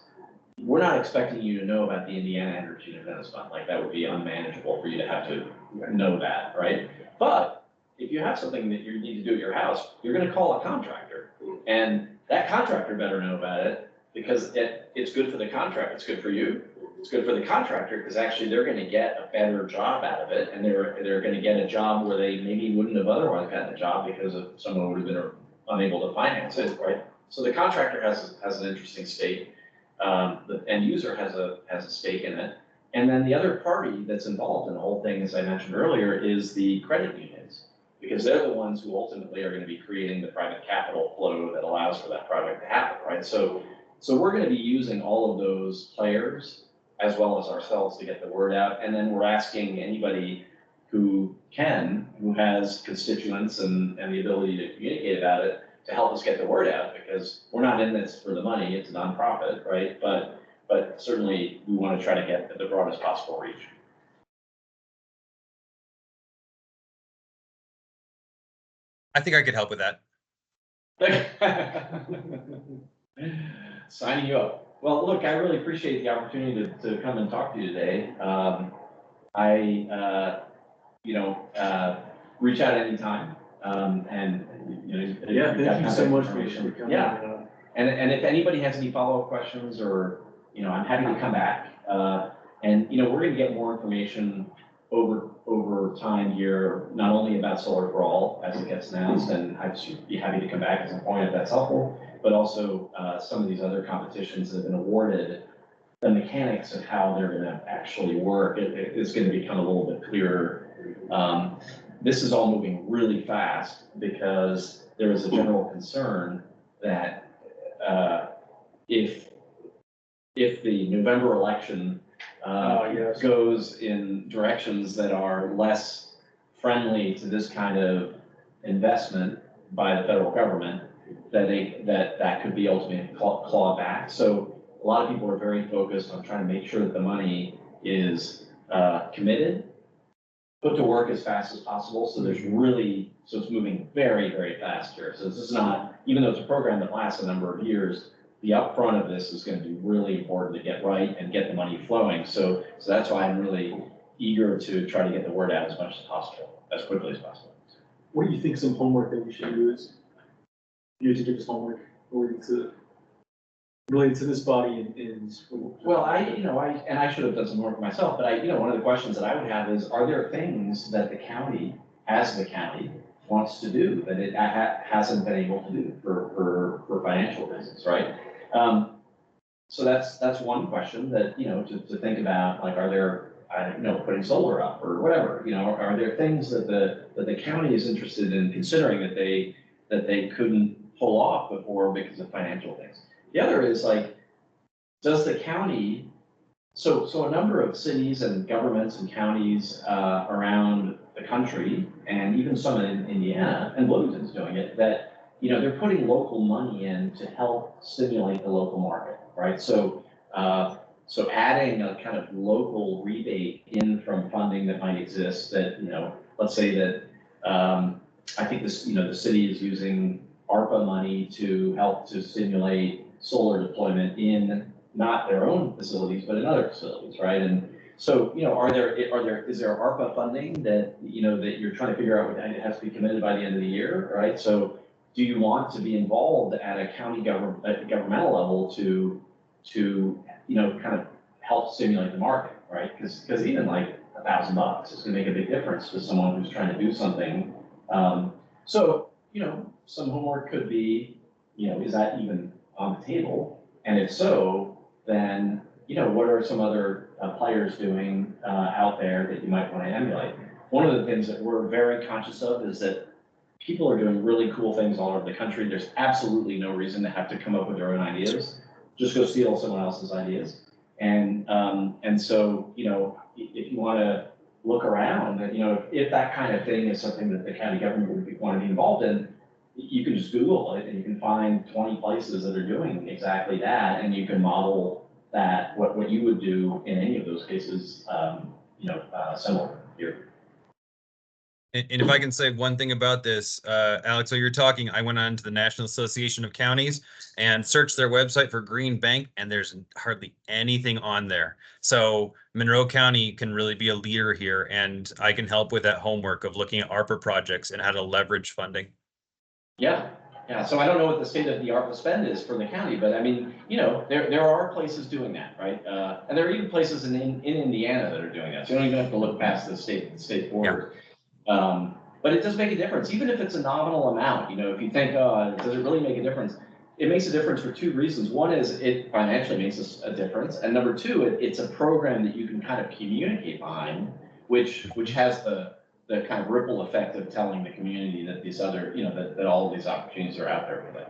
we're not expecting you to know about the Indiana Energy and Events Fund, like that would be unmanageable for you to have to know that, right? But if you have something that you need to do at your house, you're gonna call a contractor. And that contractor better know about it, because it's good for the contract, it's good for you, it's good for the contractor, because actually they're gonna get a better job out of it, and they're gonna get a job where they maybe wouldn't have otherwise gotten a job because of someone would have been unable to finance it, right? So the contractor has an interesting stake. The end user has a stake in it. And then the other party that's involved in the whole thing, as I mentioned earlier, is the credit unions, because they're the ones who ultimately are gonna be creating the private capital flow that allows for that project to happen, right? So we're gonna be using all of those players as well as ourselves to get the word out. And then we're asking anybody who has constituents and the ability to communicate about it, to help us get the word out, because we're not in this for the money, it's a nonprofit, right? But certainly we want to try to get the broadest possible reach. I think I could help with that. Signing you up. Well, look, I really appreciate the opportunity to come and talk to you today. Reach out anytime. Yeah, thank you so much for information. coming. Yeah. And if anybody has any follow-up questions, or, I'm happy to come back. We're gonna get more information over time here, not only about Solar for All as it gets announced, and I'd be happy to come back at some point if that's helpful, but also some of these other competitions that have been awarded, the mechanics of how they're gonna actually work, it is gonna become a little bit clearer. This is all moving really fast because there is a general concern that if the November election Yes. goes in directions that are less friendly to this kind of investment by the federal government, that could be ultimately clawed back. So a lot of people are very focused on trying to make sure that the money is committed, put to work as fast as possible. So it's moving very, very fast here. So this is not, even though it's a program that lasts a number of years, the upfront of this is going to be really important to get right and get the money flowing. So that's why I'm really eager to try to get the word out as much as possible, as quickly as possible. What do you think some homework that we should do is? You have to give us homework related to this body and. Well, I should have done some work myself, but one of the questions that I would have is, are there things that the county, as the county, wants to do that it hasn't been able to do for financial reasons, right? So that's one question that, to think about, like, are there, putting solar up or whatever, are there things that the county is interested in considering that they couldn't pull off before because of financial things? The other is, like, does the county, so a number of cities and governments and counties around the country, and even some in Indiana, and Bloomington's doing it, that, they're putting local money in to help stimulate the local market, right? So adding a kind of local rebate in from funding that might exist that, let's say that, I think this, the city is using ARPA money to help to stimulate solar deployment in not their own facilities, but in other facilities, right? And so, is there ARPA funding that, that you're trying to figure out, it has to be committed by the end of the year, right? So do you want to be involved at a county governmental level to, kind of help stimulate the market, right? Because even like $1,000 is gonna make a big difference to someone who's trying to do something. So, some homework could be, is that even on the table? And if so, then, what are some other players doing out there that you might want to emulate? One of the things that we're very conscious of is that people are doing really cool things all over the country. There's absolutely no reason to have to come up with their own ideas. just go steal someone else's ideas. And so, you know, if you want to look around, and, you know, if that kind of thing is something that the county government would want to be involved in, you can just Google it and you can find 20 places that are doing exactly that, and you can model that, what you would do in any of those cases, you know, similar here. And if I can say one thing about this, Alex, while you're talking, I went on to the National Association of Counties and searched their website for Green Bank, and there's hardly anything on there. So Monroe County can really be a leader here, and I can help with that homework of looking at ARPA projects and how to leverage funding. Yeah, yeah, so I don't know what the state of the ARPA spend is for the county, but I mean, you know, there are places doing that, right? And there are even places in Indiana that are doing that, so you don't even have to look past the state border. But it does make a difference, even if it's a nominal amount. You know, if you think, does it really make a difference? It makes a difference for two reasons. One is it financially makes us a difference, and number two, it's a program that you can kind of communicate behind, which has the kind of ripple effect of telling the community that these other, you know, that all of these opportunities are out there for them.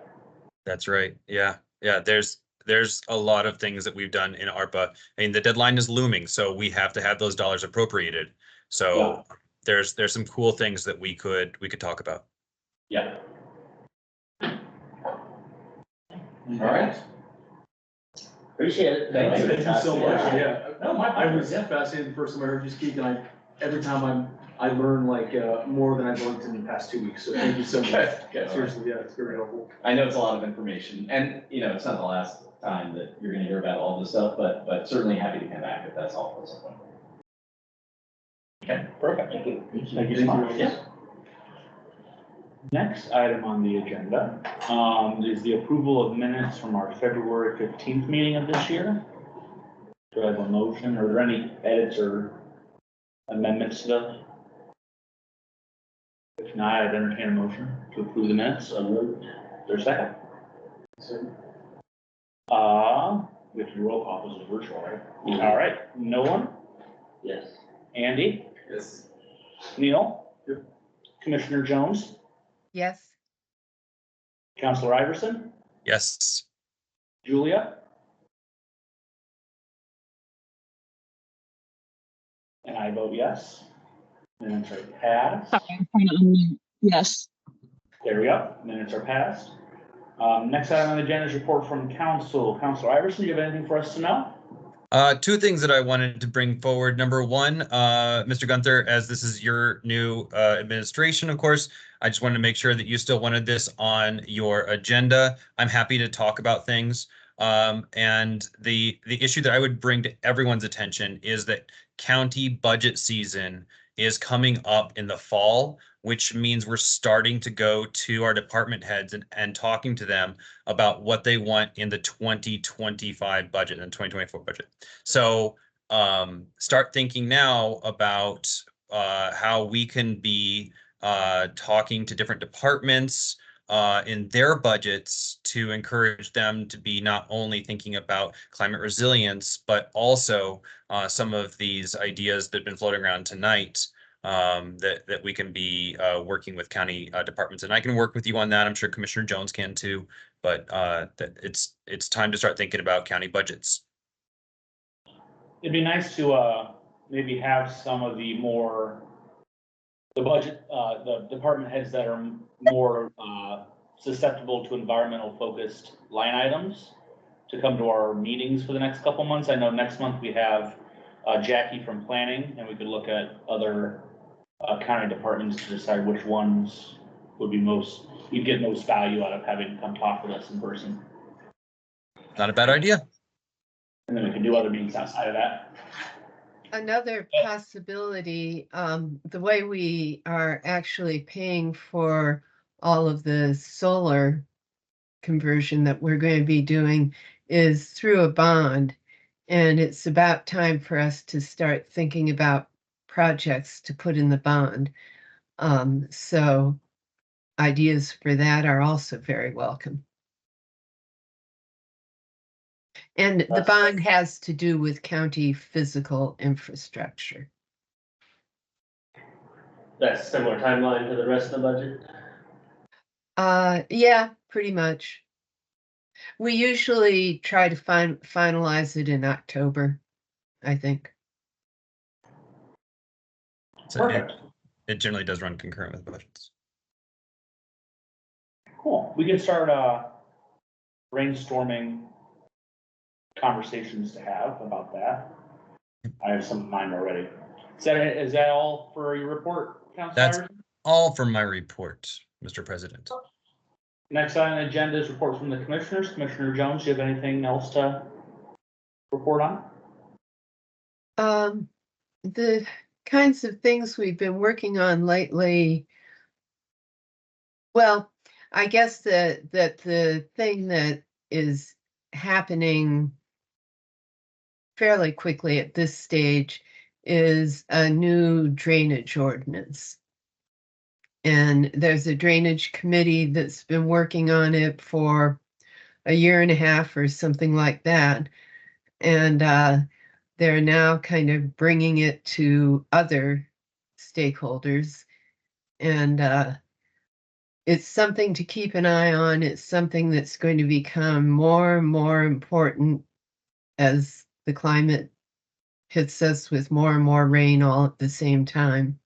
That's right. Yeah. Yeah. There's a lot of things that we've done in ARPA. I mean, the deadline is looming, so we have to have those dollars appropriated. So there's some cool things that we could talk about. Yeah. All right. Appreciate it. Thank you so much, yeah. No, my I pleasure. was fascinated the first time I heard you speak, and every time I learn like more than I've learned in the past 2 weeks, so thank you so much. Good. Seriously, yeah, it's very helpful. I know it's a lot of information, and, you know, it's not the last time that you're gonna hear about all this stuff, but certainly happy to come back if that's all at some point. Okay, perfect. Thank you. Thank you so much. Yeah. Next item on the agenda, is the approval of minutes from our February 15th meeting of this year. Do I have a motion? Are there any edits or amendments to those? If not, I'd entertain a motion to approve the minutes. Is there a second? We have to roll call, this is virtual, right? All right, no one? Yes. Andy? Yes. Neil? Yep. Commissioner Jones? Yes. Counselor Iverson? Yes. Julia? And I vote yes. Minutes are passed. Sorry, I'm trying to unmute. Yes. There we go. Minutes are passed. Next item on the agenda is report from council. Counselor Iverson, do you have anything for us to know? Two things that I wanted to bring forward. Number one, Mr. Gunther, as this is your new administration, of course, I just wanted to make sure that you still wanted this on your agenda. I'm happy to talk about things. And the issue that I would bring to everyone's attention is that county budget season is coming up in the fall, which means we're starting to go to our department heads and talking to them about what they want in the 2025 budget and 2024 budget. So start thinking now about how we can be talking to different departments in their budgets to encourage them to be not only thinking about climate resilience, but also some of these ideas that have been floating around tonight that we can be working with county departments. And I can work with you on that. I'm sure Commissioner Jones can too, but that it's time to start thinking about county budgets. It'd be nice to maybe have some of the department heads that are more susceptible to environmental focused line items to come to our meetings for the next couple months. I know next month we have Jackie from planning, and we could look at other county departments to decide which ones would be you'd get most value out of having come talk with us in person. Not a bad idea. And then we can do other meetings outside of that. Another possibility, the way we are actually paying for all of the solar conversion that we're going to be doing is through a bond. And it's about time for us to start thinking about projects to put in the bond. So ideas for that are also very welcome. And the bond has to do with county physical infrastructure. That's similar timeline to the rest of the budget? Yeah, pretty much. We usually try to finalize it in October, I think. So Perfect. it generally does run concurrent with budgets. Cool. We can start brainstorming conversations to have about that. I have some in mind already. Is that all for your report, Councilor? That's all for my report, Mr. President. Next on the agenda is reports from the commissioners. Commissioner Jones, do you have anything else to report on? The kinds of things we've been working on lately. Well, I guess that the thing that is happening fairly quickly at this stage is a new drainage ordinance. And there's a drainage committee that's been working on it for a year and a half or something like that. And they're now kind of bringing it to other stakeholders. And it's something to keep an eye on. It's something that's going to become more and more important as the climate hits us with more and more rain all at the same time.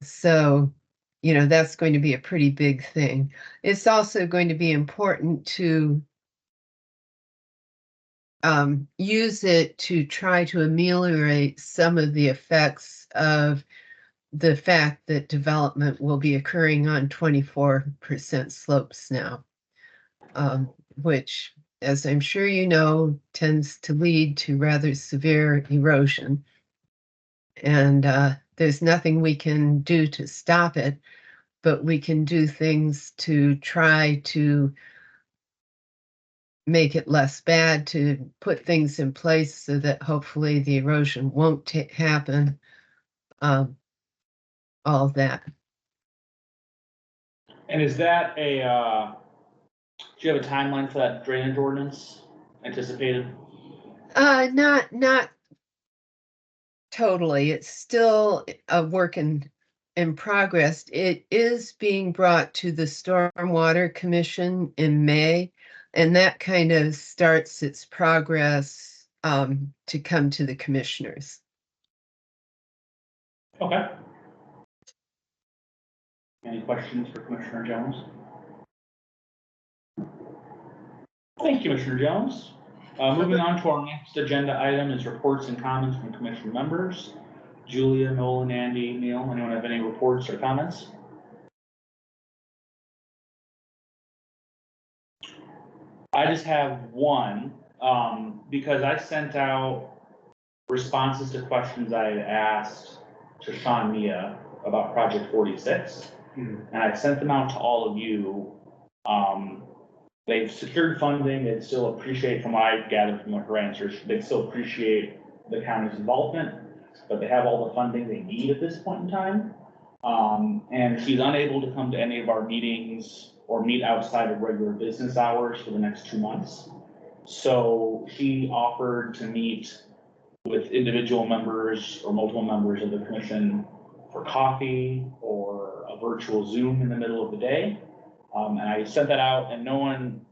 So, you know, that's going to be a pretty big thing. It's also going to be important to use it to try to ameliorate some of the effects of the fact that development will be occurring on 24% slopes now, which, as I'm sure you know, tends to lead to rather severe erosion. And there's nothing we can do to stop it, but we can do things to try to make it less bad, to put things in place so that hopefully the erosion won't happen. All of that. And is that do you have a timeline for that drainage ordinance anticipated? Not totally. It's still a work in progress. It is being brought to the Stormwater Commission in May, and that kind of starts its progress to come to the commissioners. Okay. Any questions for Commissioner Jones? Thank you, Commissioner Jones. Moving on to our next agenda item is reports and comments from commission members. Julia, Nolan, Andy, Neil, anyone have any reports or comments? I just have one, because I sent out responses to questions I had asked to Sean Mia about Project 46. And I sent them out to all of you. They've secured funding. They still appreciate, from what I gathered from her answers, they still appreciate the county's involvement, but they have all the funding they need at this point in time. And she's unable to come to any of our meetings or meet outside of regular business hours for the next 2 months. So she offered to meet with individual members or multiple members of the commission for coffee or a virtual Zoom in the middle of the day. And I sent that out and no one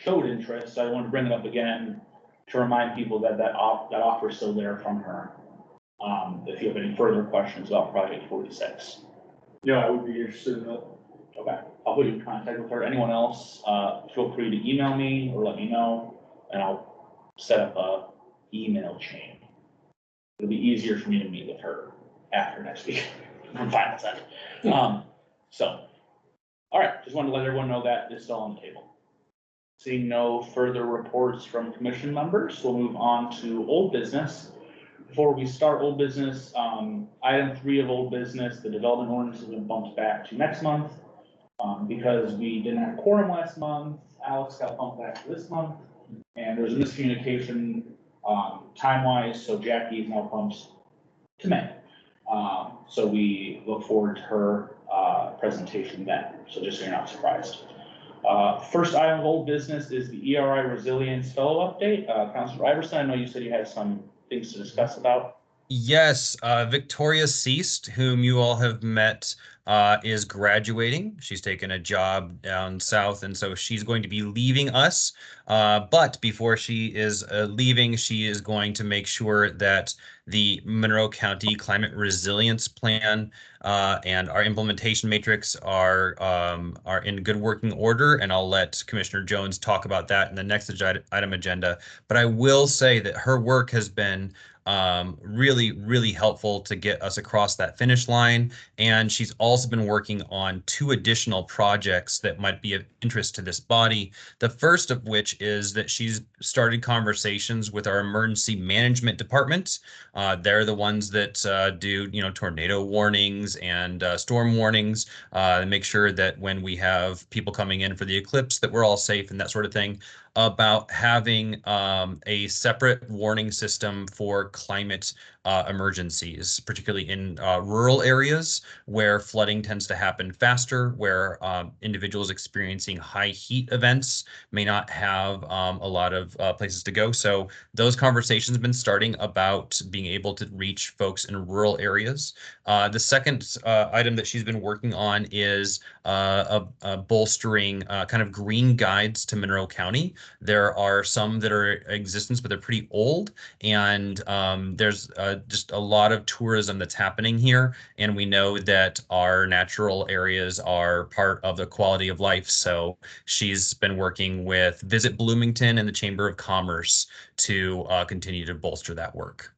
showed interest. So I wanted to bring it up again to remind people that that offer is still there from her. If you have any further questions about Project 46. Yeah, I would be interested in that. Okay, I'll put you in contact with her. Anyone else, feel free to email me or let me know, and I'll set up a email chain. It'll be easier for me to meet with her after next week from final set. So, all right, just wanted to let everyone know that it's still on the table. Seeing no further reports from commission members, we'll move on to old business. Before we start old business, item 3 of old business, the development ordinance has been bumped back to next month. Because we didn't have quorum last month, Alex got bumped back to this month, and there's a miscommunication time-wise, so Jackie is now bumped to May. So we look forward to her presentation then, so just so you're not surprised. First item of old business is the ERI Resilience Fellow Update. Councilor Iverson, I know you said you had some things to discuss about Yes, Victoria Seast, whom you all have met, is graduating. She's taken a job down south, and so she's going to be leaving us. But before she is leaving, she is going to make sure that the Monroe County Climate Resilience Plan and our implementation matrix are in good working order. And I'll let Commissioner Jones talk about that in the next item agenda. But I will say that her work has been really, really helpful to get us across that finish line. And she's also been working on 2 additional projects that might be of interest to this body. The first of which is that she's started conversations with our emergency management department. They're the ones that do, tornado warnings and storm warnings, make sure that when we have people coming in for the eclipse, that we're all safe and that sort of thing, about having a separate warning system for climate emergencies, particularly in rural areas where flooding tends to happen faster, where individuals experiencing high heat events may not have a lot of places to go. So those conversations have been starting about being able to reach folks in rural areas. The second item that she's been working on is bolstering kind of green guides to Monroe County. There are some that are in existence, but they're pretty old. And there's just a lot of tourism that's happening here. And we know that our natural areas are part of the quality of life. So she's been working with Visit Bloomington and the Chamber of Commerce to continue to bolster that work.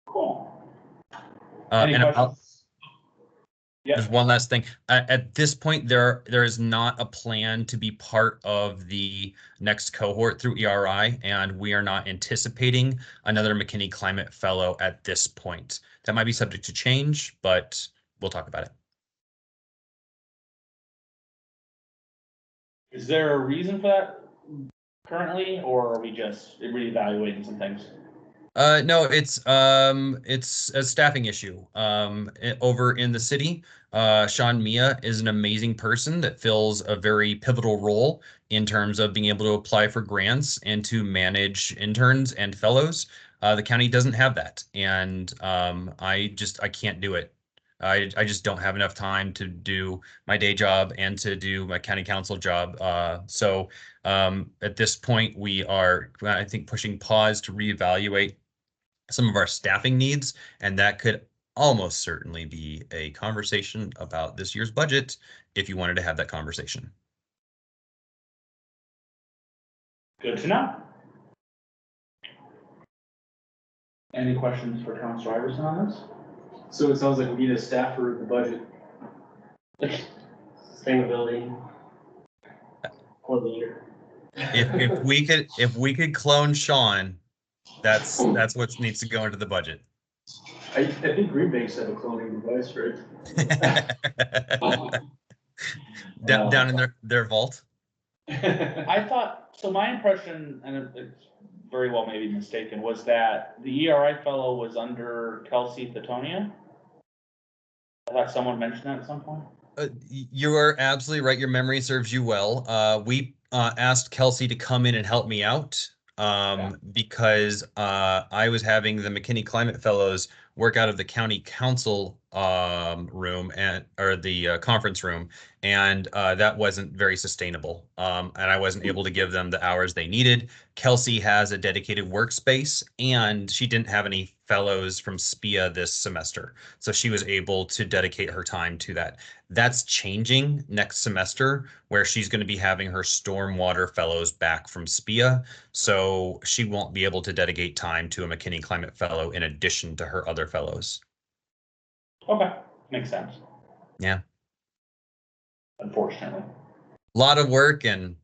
Cool. And questions? there's one last thing. At this point, there is not a plan to be part of the next cohort through ERI, and we are not anticipating another McKinney Climate Fellow at this point. That might be subject to change, but we'll talk about it. Is there a reason for that currently, or are we just reevaluating some things? No, it's a staffing issue. Over in the city, Sean Mia is an amazing person that fills a very pivotal role in terms of being able to apply for grants and to manage interns and fellows. The county doesn't have that, and I can't do it. I just don't have enough time to do my day job and to do my county council job. So at this point, we are, I think, pushing pause to reevaluate some of our staffing needs, and that could almost certainly be a conversation about this year's budget if you wanted to have that conversation. Good to know. Any questions for Councilor Iverson on this? So it sounds like we need a staff for the budget. Sustainability coordinator. If we could clone Sean, that's what needs to go into the budget. I think green banks have a cloning device, right? Down in their vault. I thought, so my impression, and it's very well maybe mistaken, was that the ERI fellow was under Kelsey Thetonia. I thought someone mentioned that at some point. You are absolutely right. Your memory serves you well. We asked Kelsey to come in and help me out because I was having the McKinney Climate Fellows work out of the county council room or the conference room, and that wasn't very sustainable. And I wasn't able to give them the hours they needed. Kelsey has a dedicated workspace, and she didn't have any fellows from SPIA this semester, so she was able to dedicate her time to that. That's changing next semester, where she's going to be having her stormwater fellows back from SPIA, so she won't be able to dedicate time to a McKinney Climate Fellow in addition to her other fellows. Okay, makes sense. Yeah. Unfortunately. A lot of work and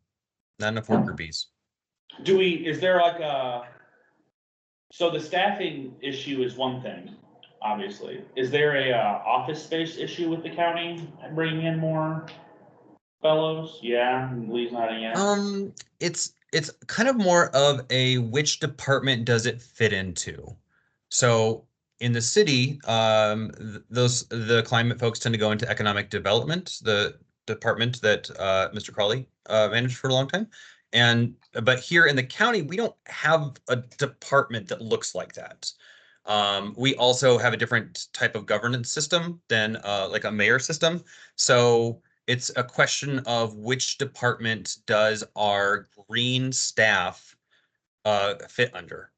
not enough worker bees. Is there like so the staffing issue is one thing, obviously. Is there a office space issue with the county bringing in more fellows? Yeah, Lee's nodding yes. It's kind of more of a which department does it fit into. So in the city, the climate folks tend to go into economic development, the department that Mr. Crawley managed for a long time. But here in the county, we don't have a department that looks like that. We also have a different type of governance system than like a mayor system. So it's a question of which department does our green staff fit under.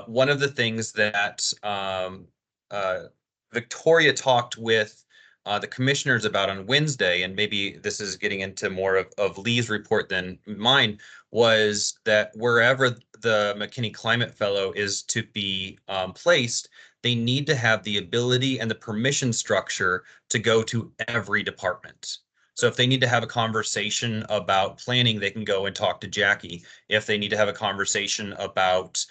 One of the things that Victoria talked with the commissioners about on Wednesday, and maybe this is getting into more of Lee's report than mine, was that wherever the McKinney Climate Fellow is to be placed, they need to have the ability and the permission structure to go to every department. So if they need to have a conversation about planning, they can go and talk to Jackie. If they need to have a conversation about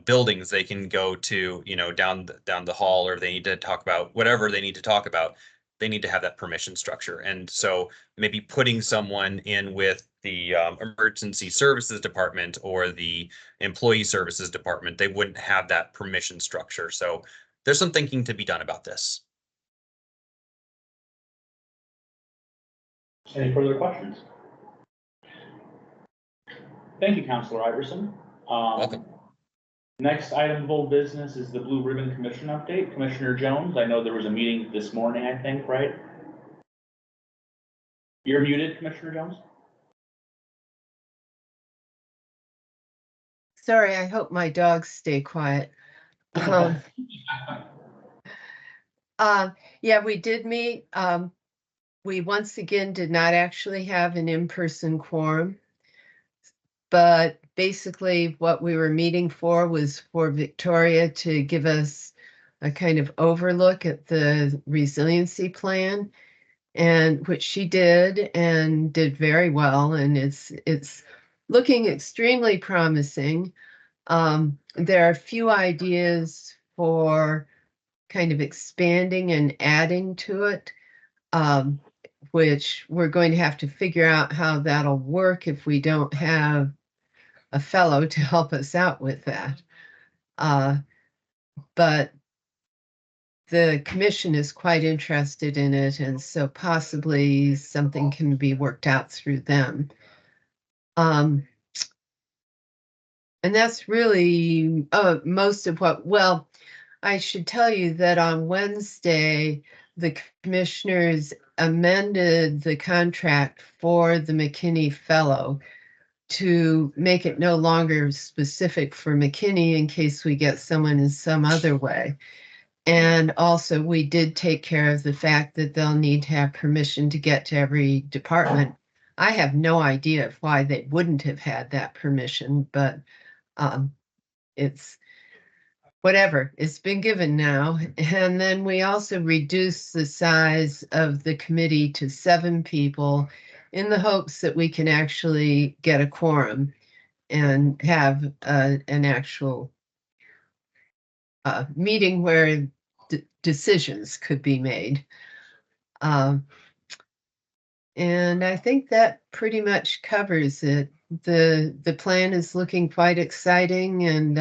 buildings, they can go to, down the hall, or they need to talk about whatever they need to talk about. They need to have that permission structure. And so maybe putting someone in with the emergency services department or the employee services department, they wouldn't have that permission structure. So there's some thinking to be done about this. Any further questions? Thank you, Councilor Iverson. Welcome. Next item of old business is the Blue Ribbon Commission update. Commissioner Jones, I know there was a meeting this morning, I think, right? You're muted, Commissioner Jones? Sorry, I hope my dogs stay quiet. Yeah, we did meet. We once again did not actually have an in-person quorum. But basically what we were meeting for was for Victoria to give us a kind of overlook at the resiliency plan, and which she did and did very well. And it's looking extremely promising. There are a few ideas for kind of expanding and adding to it, which we're going to have to figure out how that'll work if we don't have a fellow to help us out with that. But the commission is quite interested in it, and so possibly something can be worked out through them. And that's really most of what, well, I should tell you that on Wednesday, the commissioners amended the contract for the McKinney Fellow to make it no longer specific for McKinney in case we get someone in some other way. And also we did take care of the fact that they'll need to have permission to get to every department. I have no idea why they wouldn't have had that permission, but it's whatever, it's been given now. And then we also reduced the size of the committee to 7 people in the hopes that we can actually get a quorum and have an actual meeting where decisions could be made. And I think that pretty much covers it. The plan is looking quite exciting, and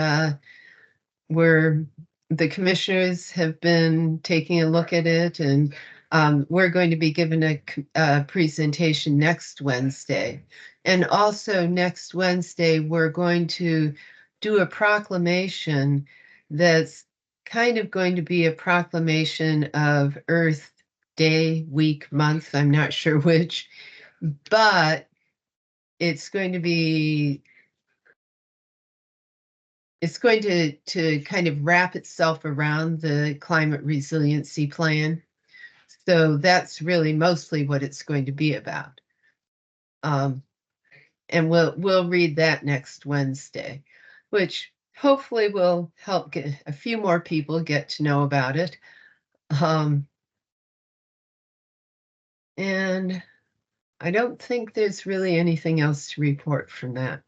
the commissioners have been taking a look at it, and we're going to be given a presentation next Wednesday. And also next Wednesday, we're going to do a proclamation that's kind of going to be a proclamation of Earth Day, week, month, I'm not sure which, but it's going to kind of wrap itself around the climate resiliency plan. So that's really mostly what it's going to be about. And we'll read that next Wednesday, which hopefully will help get a few more people get to know about it. And I don't think there's really anything else to report from that.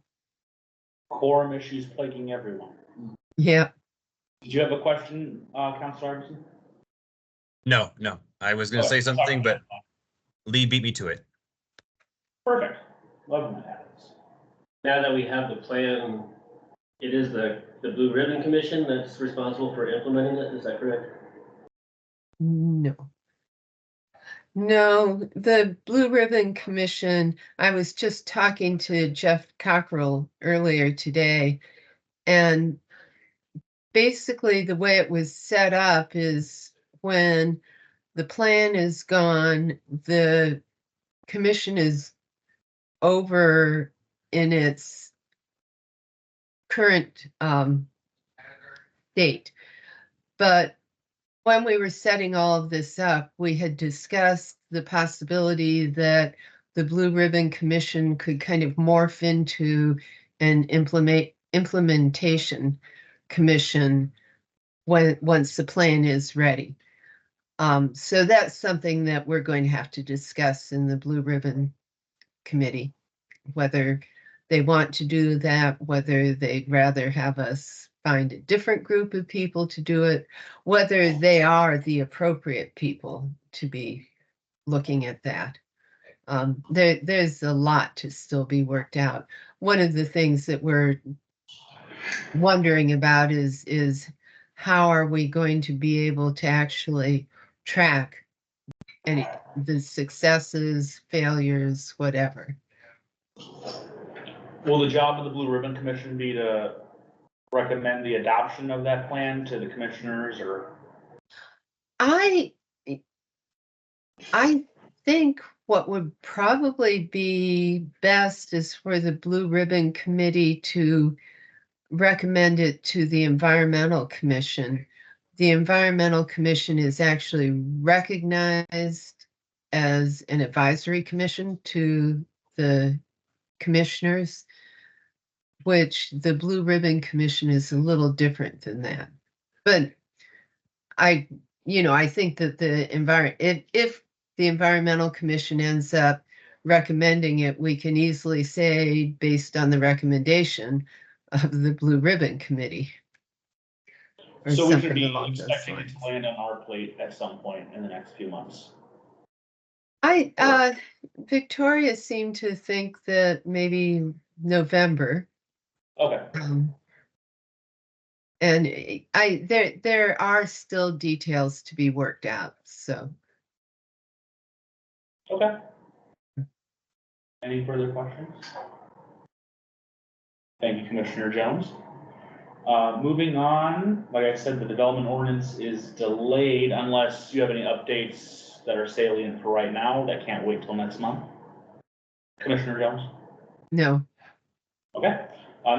Quorum issues plaguing everyone. Yeah. Did you have a question, Councilor Iverson? No. I was going to say something, but Lee beat me to it. Perfect. Love when that happens. Now that we have the plan, it is the Blue Ribbon Commission that's responsible for implementing it, is that correct? No. No, the Blue Ribbon Commission, I was just talking to Jeff Cockrell earlier today. And basically the way it was set up is when the plan is gone, the commission is over in its current date. But when we were setting all of this up, we had discussed the possibility that the Blue Ribbon Commission could kind of morph into an implementation commission once the plan is ready. So that's something that we're going to have to discuss in the Blue Ribbon Committee, whether they want to do that, whether they'd rather have us find a different group of people to do it, whether they are the appropriate people to be looking at that. There's a lot to still be worked out. One of the things that we're wondering about is how are we going to be able to actually track the successes, failures, whatever. Will the job of the Blue Ribbon Commission be to recommend the adoption of that plan to the commissioners, or? I think what would probably be best is for the Blue Ribbon Committee to recommend it to the Environmental Commission. The Environmental Commission is actually recognized as an advisory commission to the commissioners, which the Blue Ribbon Commission is a little different than that. But I think that if the Environmental Commission ends up recommending it, we can easily say, based on the recommendation of the Blue Ribbon Committee. Or So we should something be along those expecting it lines. to land on our plate at some point in the next few months. Victoria seemed to think that maybe November. Okay, And there are still details to be worked out, so. okay. Any further questions? Thank you, Commissioner Jones. Moving on, like I said, the development ordinance is delayed unless you have any updates that are salient for right now that can't wait till next month. Commissioner Jones? No, Okay,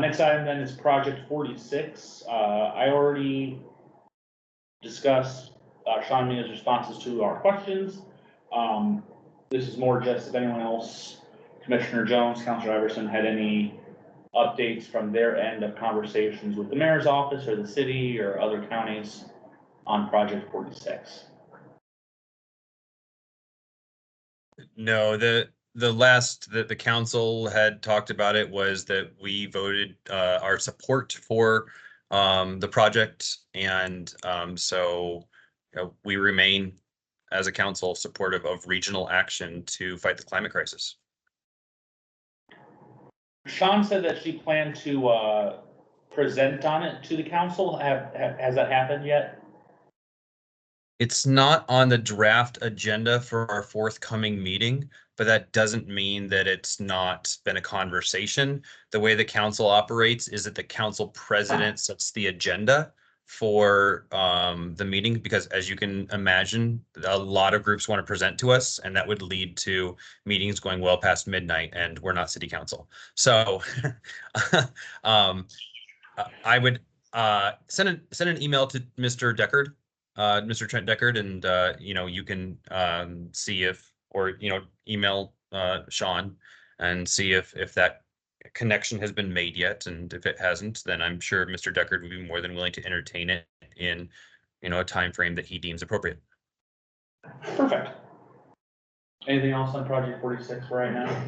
next item then is project 46. I already discussed Sean Mina's responses to our questions. This is more just if anyone else, Commissioner Jones, Councilor Everson, had any updates from their end of conversations with the mayor's office or the city or other counties on project 46. No, the last that the council had talked about it was that we voted our support for the project, and so we remain as a council supportive of regional action to fight the climate crisis. Sean said that she planned to present on it to the council. Has that happened yet? It's not on the draft agenda for our forthcoming meeting, but that doesn't mean that it's not been a conversation. The way the council operates is that the council president sets the agenda for the meeting, because as you can imagine, a lot of groups want to present to us, and that would lead to meetings going well past midnight, and we're not city council. So I would send an email to Mr. Deckard, Mr. Trent Deckard, and you can see if, or email Sean and see if that connection has been made yet, and if it hasn't, then I'm sure Mr. Deckard would be more than willing to entertain it in a time frame that he deems appropriate. Perfect. Anything else on project 46 for right now?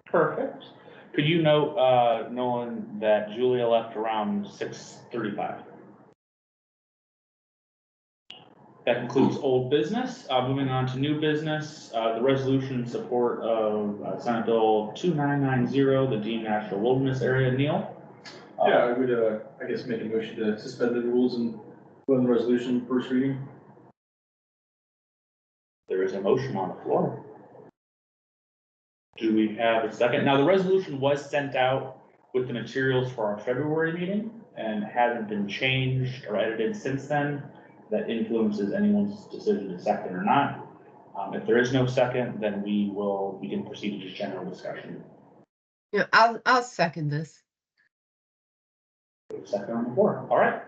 Perfect. Could you note, Nolan, that Julia left around 6:35? That concludes old business. Moving on to new business, the resolution in support of Senate Bill 2990, the Dean National Wilderness Area. Neil? Yeah, I would, I guess, make a motion to suspend the rules and go on the resolution first reading. There is a motion on the floor. Do we have a second? Now, the resolution was sent out with the materials for our February meeting and hasn't been changed or edited since then. That influences anyone's decision to second or not. If there is no second, then we can proceed to just general discussion. Yeah, I'll second this. Second on the floor. All right.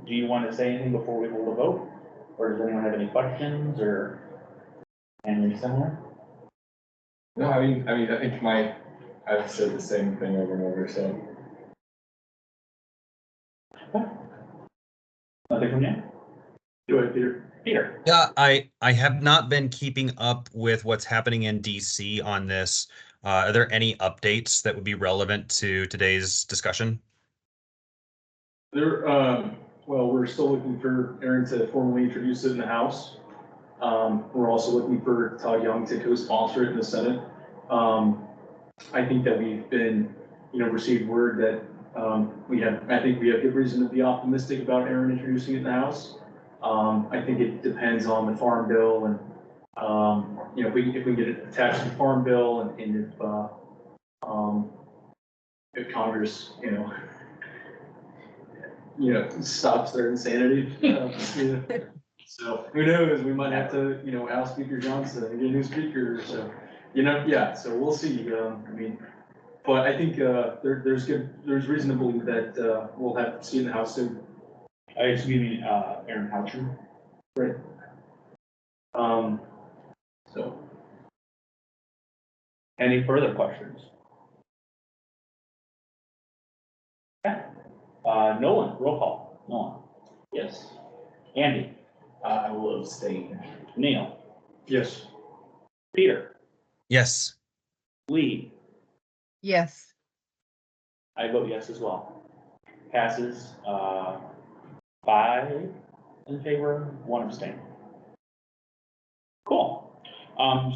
Do you want to say anything before we hold a vote? Or does anyone have any questions or anything similar? No, I mean, I think I've said the same thing over and over, so. Nothing from you? Go ahead, Peter. Peter? Yeah, I have not been keeping up with what's happening in DC on this. Are there any updates that would be relevant to today's discussion? Well, we're still looking for Aaron to formally introduce it in the House. We're also looking for Todd Young to co-sponsor it in the Senate. I think that we've been, received word that, I think we have good reason to be optimistic about Aaron introducing it in the House. I think it depends on the Farm Bill and, if we get it attached to the Farm Bill and if Congress, stops their insanity. So who knows, we might have to, House Speaker Johnson, get a new speaker, so, so we'll see. But I think, there's reason to believe that, we'll have to see in the House soon. Excuse me, Aaron Houcher. Right. So. Any further questions? Okay. Nolan, roll call. Nolan. Yes. Andy. I will abstain. Neil. Yes. Peter. Yes. Lee. Yes. I vote yes as well. Passes, 5 in favor, 1 abstain. Cool.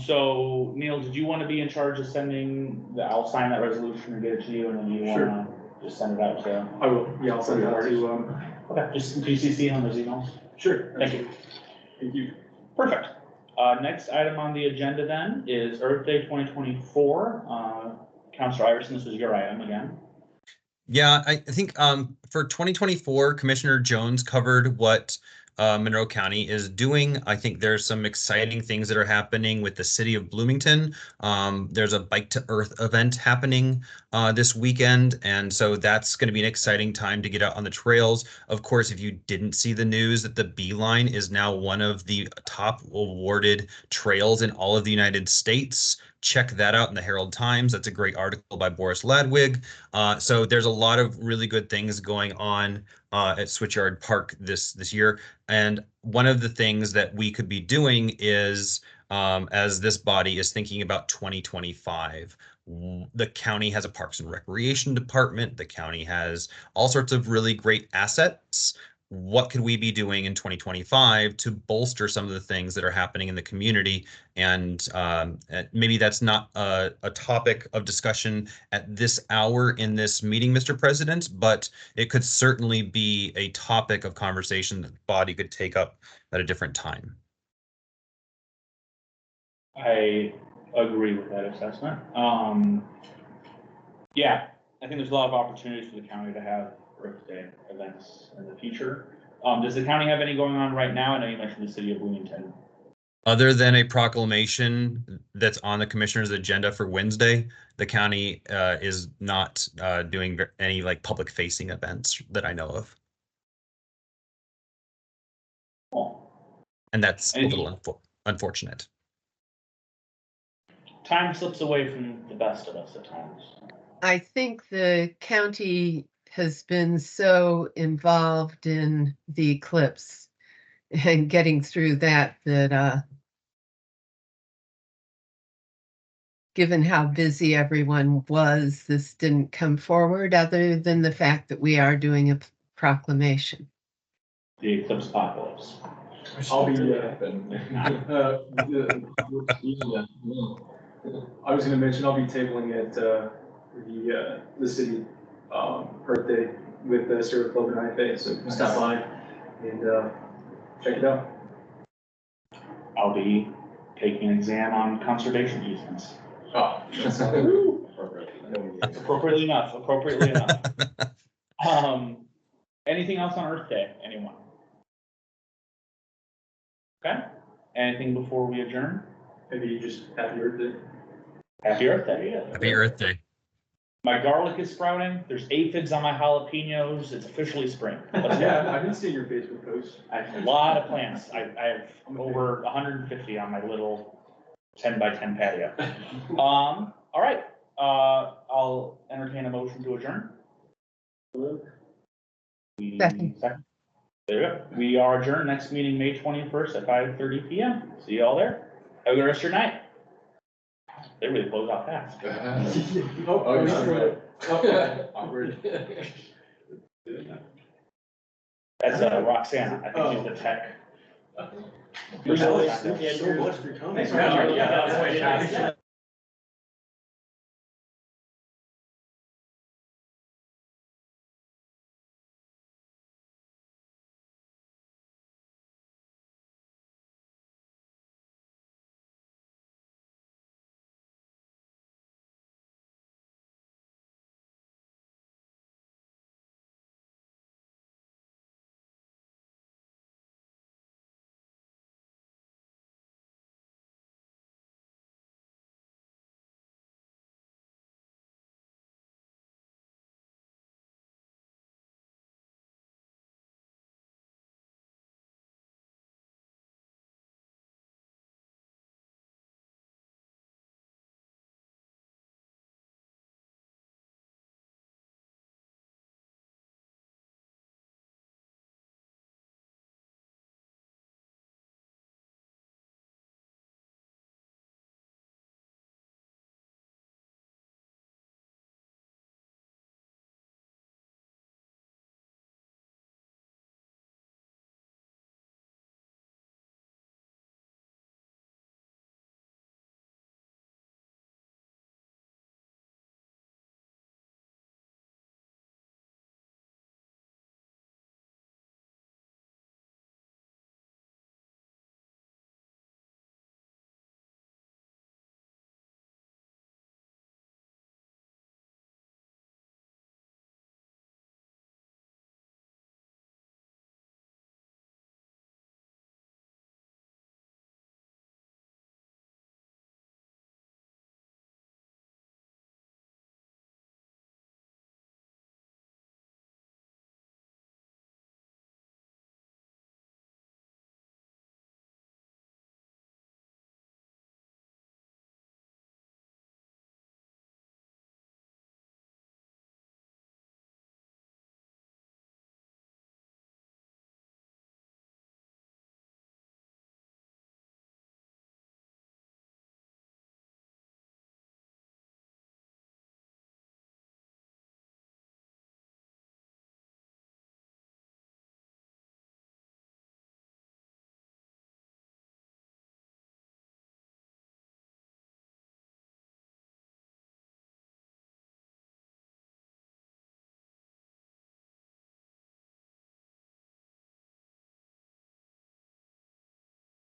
So Neil, did you want to be in charge of sending I'll sign that resolution and get it to you, and then you Sure. want to just send it out to? I will, I'll send it out to, Okay, just CC on those emails. sure. Thank you. Thank you. Perfect. Next item on the agenda then is Earth Day 2024. Councilor Iverson, this was your item again. Yeah, I think for 2024, Commissioner Jones covered what Monroe County is doing. I think there's some exciting things that are happening with the city of Bloomington. There's a Bike to Earth event happening this weekend, and so that's going to be an exciting time to get out on the trails. Of course, if you didn't see the news, that the Beeline is now one of the top awarded trails in all of the United States. Check that out in the Herald Times. That's a great article by Boris Ladwig. So there's a lot of really good things going on at Switchyard Park this year. And one of the things that we could be doing is, as this body is thinking about 2025, the county has a Parks and Recreation department. The county has all sorts of really great assets. What could we be doing in 2025 to bolster some of the things that are happening in the community? And maybe that's not a topic of discussion at this hour in this meeting, Mr. President, but it could certainly be a topic of conversation that the body could take up at a different time. I agree with that assessment. Yeah, I think there's a lot of opportunities for the county to have Earth Day events in the future. Does the county have any going on right now? I know you mentioned the city of Bloomington. Other than a proclamation that's on the commissioner's agenda for Wednesday, the county is not doing any like public facing events that I know of. Cool. And that's a little unfortunate. Time slips away from the best of us at times. I think the county has been so involved in the eclipse and getting through that given how busy everyone was, this didn't come forward other than the fact that we are doing a proclamation. The eclipse apocalypse. I'll be, I was gonna mention, I'll be tabling at, the city, Earth Day with the Sierra Club and IFA, so stop by and, check it out. I'll be taking an exam on conservation easements. Oh. Appropriately enough. Anything else on Earth Day, anyone? Okay, anything before we adjourn? Maybe you just happy birthday. Happy Earth Day. Happy Earth Day. My garlic is sprouting, there's aphids on my jalapenos, it's officially spring. Let's go. Yeah, I've been seeing your Facebook posts. I have a lot of plants, I have over 150 on my little 10x10 patio. All right, I'll entertain a motion to adjourn. Second. There you go. We are adjourned. Next meeting, May 21st at 5:30 PM. See you all there. Have a good rest of your night. They really close out fast. Oh, you you screwed screwed it. Awkward. That's Roxana. I think she's the tech. Alex, thank you so much for coming. Thanks, Roger. Yeah, that was fantastic.